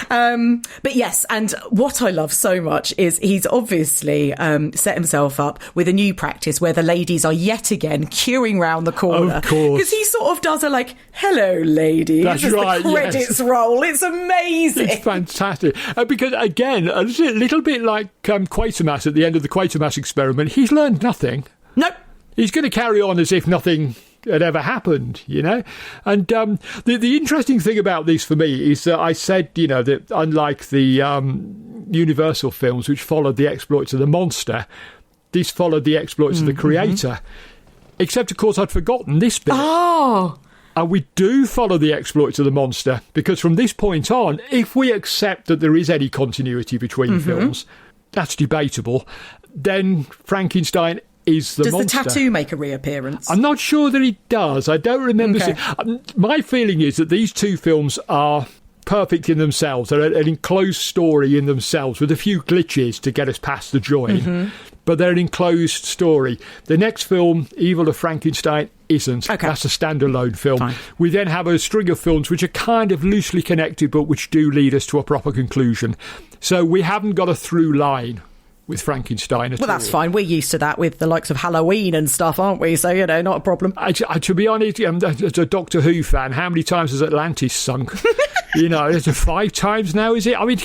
But yes, and what I love so much is he's obviously set himself up with a new practice where the ladies are yet again queuing round the corner. Of course. Because he sort of does a hello ladies. That's right, the credits roll. It's amazing. It's fantastic. Because again, a little bit like Quatermass at the end of the Quatermass experiment, he's learned nothing. Nope. He's going to carry on as if nothing had ever happened, And the interesting thing about this for me is that I said, that unlike the Universal films, which followed the exploits of the monster, this followed the exploits of the creator. Except, of course, I'd forgotten this bit. Oh. And we do follow the exploits of the monster, because from this point on, if we accept that there is any continuity between films, that's debatable, then Frankenstein is the monster. Does the tattoo make a reappearance? I'm not sure that it does. I don't remember. Okay. My feeling is that these two films are perfect in themselves. They're an enclosed story in themselves with a few glitches to get us past the join. but they're an enclosed story. The next film, Evil of Frankenstein, isn't. Okay. That's a standalone film. Fine. We then have a string of films which are kind of loosely connected, but which do lead us to a proper conclusion. So we haven't got a through line with Frankenstein at all. Well, that's fine. We're used to that with the likes of Halloween and stuff, aren't we? So, not a problem. To be honest, as a Doctor Who fan, how many times has Atlantis sunk? It's 5 times now, is it? I mean,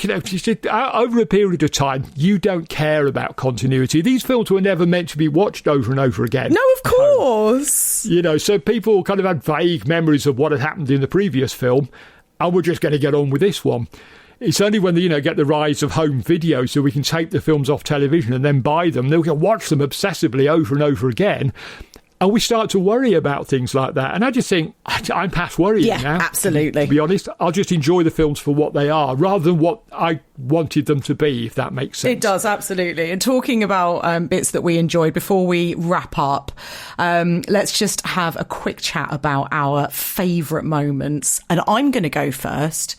over a period of time, you don't care about continuity. These films were never meant to be watched over and over again. No, of course. So people kind of had vague memories of what had happened in the previous film, and we're just going to get on with this one. It's only when they, get the rise of home video so we can take the films off television and then buy them, then we can watch them obsessively over and over again, and we start to worry about things like that. And I just think, I'm past worrying now. Yeah, absolutely. To be honest, I'll just enjoy the films for what they are, rather than what I wanted them to be, if that makes sense. It does, absolutely. And talking about bits that we enjoyed, before we wrap up, let's just have a quick chat about our favourite moments. And I'm going to go first,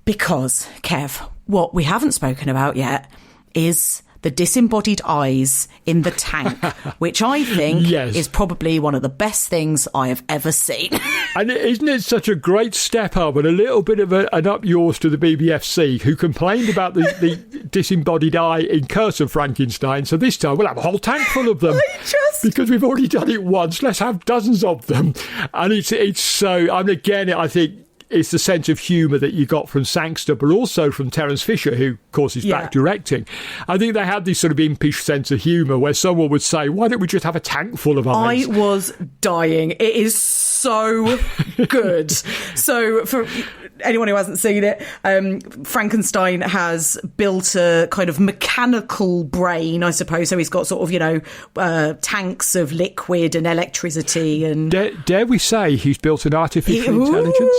because, Kev, what we haven't spoken about yet is the disembodied eyes in the tank, which I think is probably one of the best things I have ever seen. And isn't it such a great step up and a little bit of an up yours to the BBFC, who complained about the disembodied eye in Curse of Frankenstein? So this time we'll have a whole tank full of them. Because we've already done it once, let's have dozens of them. And it's so, and again, I think, it's the sense of humour that you got from Sangster, but also from Terence Fisher, who, of course, is back directing. I think they had this sort of impish sense of humour where someone would say, why don't we just have a tank full of eyes? I was dying. It is so good. So for anyone who hasn't seen it, Frankenstein has built a kind of mechanical brain, I suppose. So he's got sort of, tanks of liquid and electricity. And dare we say he's built an artificial intelligence?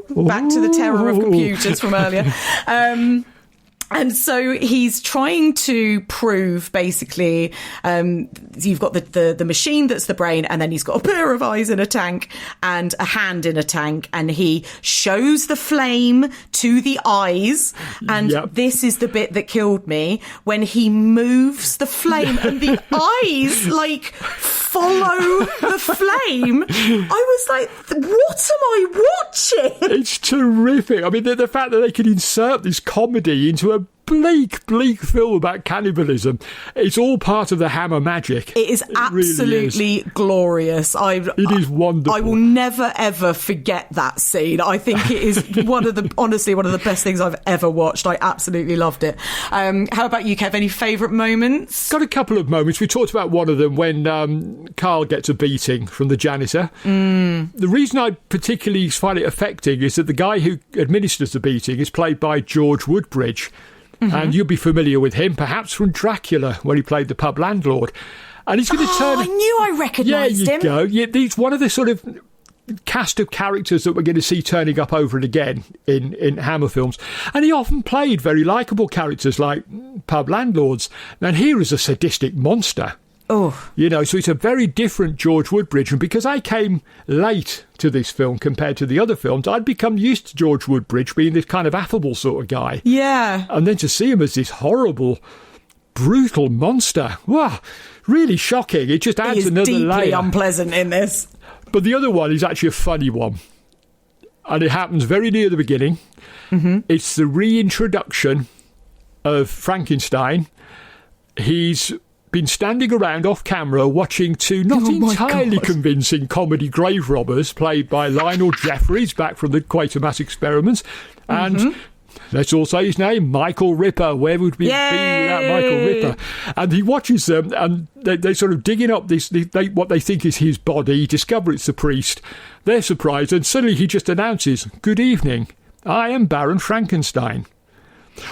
Back to the terror of computers from earlier. And so he's trying to prove, basically, you've got the machine that's the brain, and then he's got a pair of eyes in a tank and a hand in a tank, and he shows the flame to the eyes, and this is the bit that killed me, when he moves the flame and the eyes, follow the flame. I was like, what am I watching? It's terrific. I mean, the fact that they could insert this comedy into a bleak film about cannibalism, it's all part of the Hammer magic. It is absolutely glorious. It is wonderful. I will never ever forget that scene. I think it is honestly one of the best things I've ever watched. I absolutely loved it. How about you, Kev? Any favourite moments? Got a couple of moments. We talked about one of them when Carl gets a beating from the janitor. The reason I particularly find it affecting is that the guy who administers the beating is played by George Woodbridge. And you'll be familiar with him, perhaps from Dracula, where he played the pub landlord. And he's going to turn... I knew I recognised him. There you go. He's one of the sort of cast of characters that we're going to see turning up over and again in Hammer films. And he often played very likeable characters like pub landlords. And here is a sadistic monster. Oh. So it's a very different George Woodbridge. And because I came late to this film compared to the other films, I'd become used to George Woodbridge being this kind of affable sort of guy. Yeah. And then to see him as this horrible, brutal monster, wow, really shocking. It just adds another layer. He is deeply unpleasant in this. But the other one is actually a funny one. And it happens very near the beginning. It's the reintroduction of Frankenstein. He's been standing around off camera watching two not entirely convincing comedy grave robbers played by Lionel Jeffries, back from the Quatermass experiments, and let's all say his name, Michael Ripper. Where would we be without Michael Ripper? And he watches them, and they're sort of digging up what they think is his body. Discover it's the priest. They're surprised, and suddenly he just announces, "Good evening, I am Baron Frankenstein."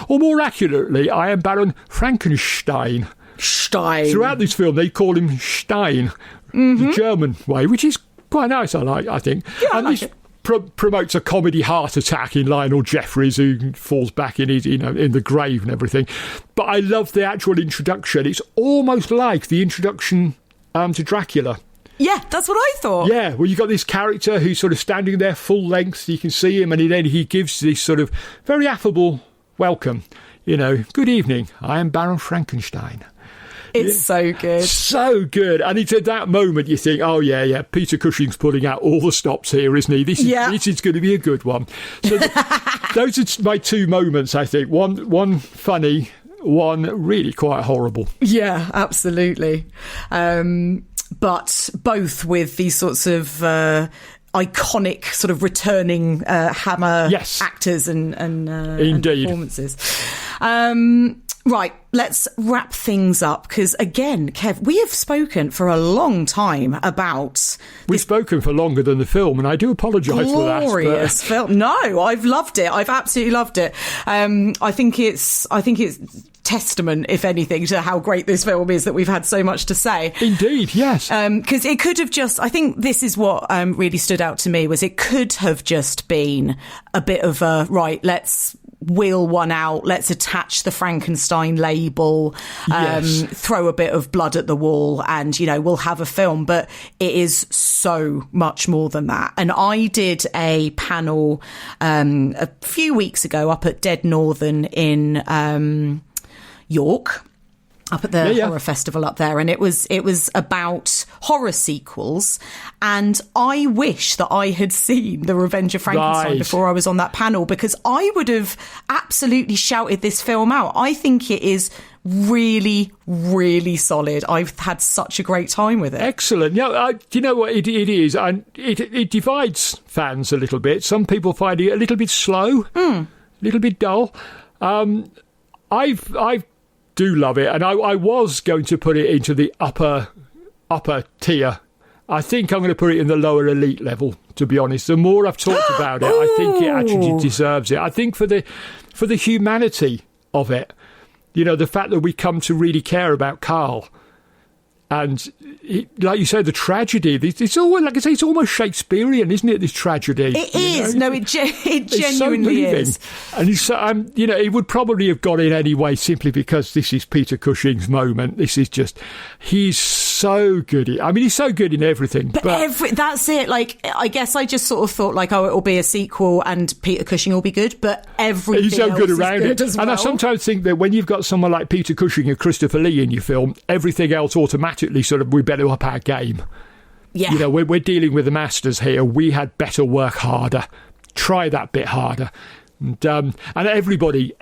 Or more accurately, I am Baron Frankenstein. Stein. Throughout this film, they call him Stein, the German way, which is quite nice, I think. Yeah, and this promotes a comedy heart attack in Lionel Jeffries, who falls back in in the grave and everything. But I love the actual introduction. It's almost like the introduction to Dracula. Yeah, that's what I thought. Yeah, well, you've got this character who's sort of standing there full length. You can see him, and then he gives this sort of very affable welcome. Good evening, I am Baron Frankenstein. It's so good. So good. And it's at that moment you think, oh, yeah, Peter Cushing's pulling out all the stops here, isn't he? This is going to be a good one. So those are my two moments, I think. One funny, one really quite horrible. Yeah, absolutely. But both with these sorts of iconic sort of returning Hammer actors and performances. Right, let's wrap things up because, again, Kev, we have spoken for a long time about... We've spoken for longer than the film, and I do apologise for that. Glorious film. No, I've loved it. I've absolutely loved it. I think it's testament, if anything, to how great this film is that we've had so much to say. Indeed, yes. Because it could have just... I think this is what really stood out to me, was it could have just been a bit of a, right, let's wheel one out, let's attach the Frankenstein label, throw a bit of blood at the wall, and, you know, we'll have a film. But it is so much more than that. And I did a panel a few weeks ago up at Dead Northern in York, up at the horror festival up there, and it was about horror sequels, and I wish that I had seen The Revenge of Frankenstein before I was on that panel, because I would have absolutely shouted this film out. I think it is really, really solid. I've had such a great time with it. Excellent. Yeah, you know what it is, and it divides fans a little bit. Some people find it a little bit slow, a little bit dull. I do love it, and I was going to put it into the upper tier. I think I'm going to put it in the lower elite level, to be honest. The more I've talked about it, I think it actually deserves it. I think for the humanity of it, you know, the fact that we come to really care about Carl, and like you say, the tragedy. It's always, like I say, it's almost Shakespearean, isn't it? This tragedy. It is. Know? No, it genuinely is. And you know, it would probably have got in anyway, simply because this is Peter Cushing's moment. This is just, he's so good. He's so good in everything. But that's it. Like, I guess I just sort of thought, like, oh, it'll be a sequel and Peter Cushing will be good, but everything he's so else good around is good it. as well. And I sometimes think that when you've got someone like Peter Cushing and Christopher Lee in your film, everything else automatically sort of, we better up our game. Yeah. You know, we're dealing with the masters here. We had better work harder. Try that bit harder. And everybody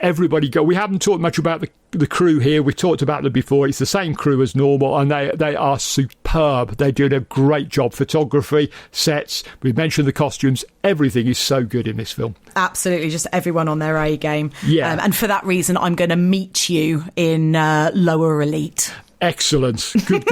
go. We haven't talked much about the crew here. We talked about them before. It's the same crew as normal, and they are superb. They do a great job. Photography, sets. We mentioned the costumes. Everything is so good in this film. Absolutely, just everyone on their A game. Yeah, and for that reason, I'm going to meet you in lower elite. Excellent. Good.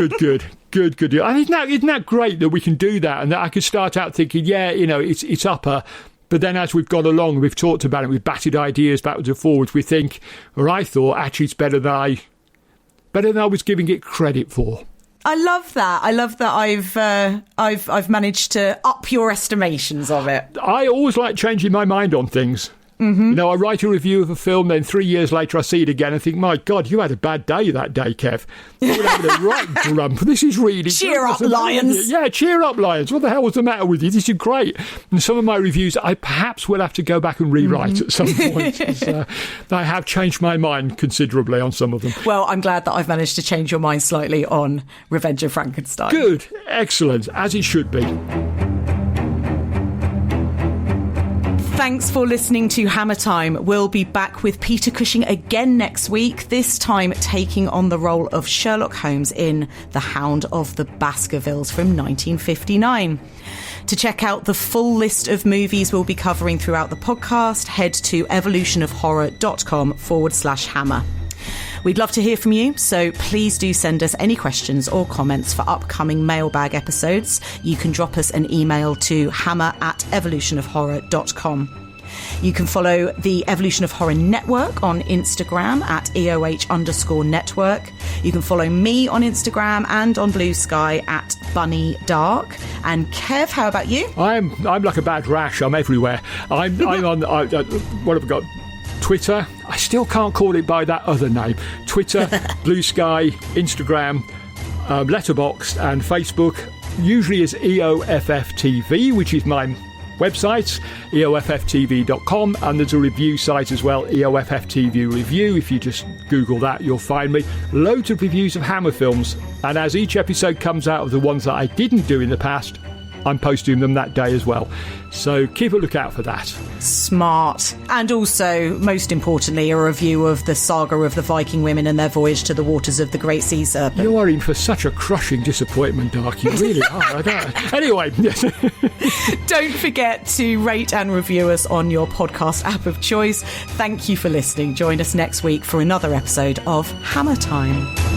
Good. And isn't that great that we can do that, and that I could start out thinking, yeah, you know, it's upper. But then as we've gone along, we've talked about it, we've batted ideas backwards and forwards, we think, or I thought, actually it's better than I was giving it credit for. I love that. I've managed to up your estimations of it. I always like changing my mind on things. Mm-hmm. You know, I write a review of a film, then 3 years later I see it again and think, my God, you had a bad day that day, Kev. You're having a right grump. This is really... Cheer up, Lyons. Yeah, cheer up, Lyons. What the hell was the matter with you? This is great. And some of my reviews, I perhaps will have to go back and rewrite at some point. I have changed my mind considerably on some of them. Well, I'm glad that I've managed to change your mind slightly on Revenge of Frankenstein. Good. Excellent. As it should be. Thanks for listening to Hammer Time. We'll be back with Peter Cushing again next week, this time taking on the role of Sherlock Holmes in The Hound of the Baskervilles from 1959. To check out the full list of movies we'll be covering throughout the podcast, head to evolutionofhorror.com/hammer. We'd love to hear from you, so please do send us any questions or comments for upcoming mailbag episodes. You can drop us an email to hammer@evolutionofhorror.com. You can follow the Evolution of Horror Network on Instagram at EOH_network. You can follow me on Instagram and on Blue Sky at Bunny Darke. And Kev, how about you? I'm like a bad rash. I'm everywhere. I'm on. What have I got? Twitter. I still can't call it by that other name. Twitter, Blue Sky, Instagram, Letterboxd and Facebook. Usually is EOFFTV, which is my websites, eofftv.com, and there's a review site as well, EOFFTV Review. If you just Google that, you'll find me. Loads of reviews of Hammer films, and as each episode comes out of the ones that I didn't do in the past, I'm posting them that day as well. So keep a lookout for that. Smart. And also, most importantly, a review of the saga of the Viking women and their voyage to the waters of the Great Sea Serpent. You are in for such a crushing disappointment, Darke. You really are. Anyway, yes. Don't forget to rate and review us on your podcast app of choice. Thank you for listening. Join us next week for another episode of Hammer Time.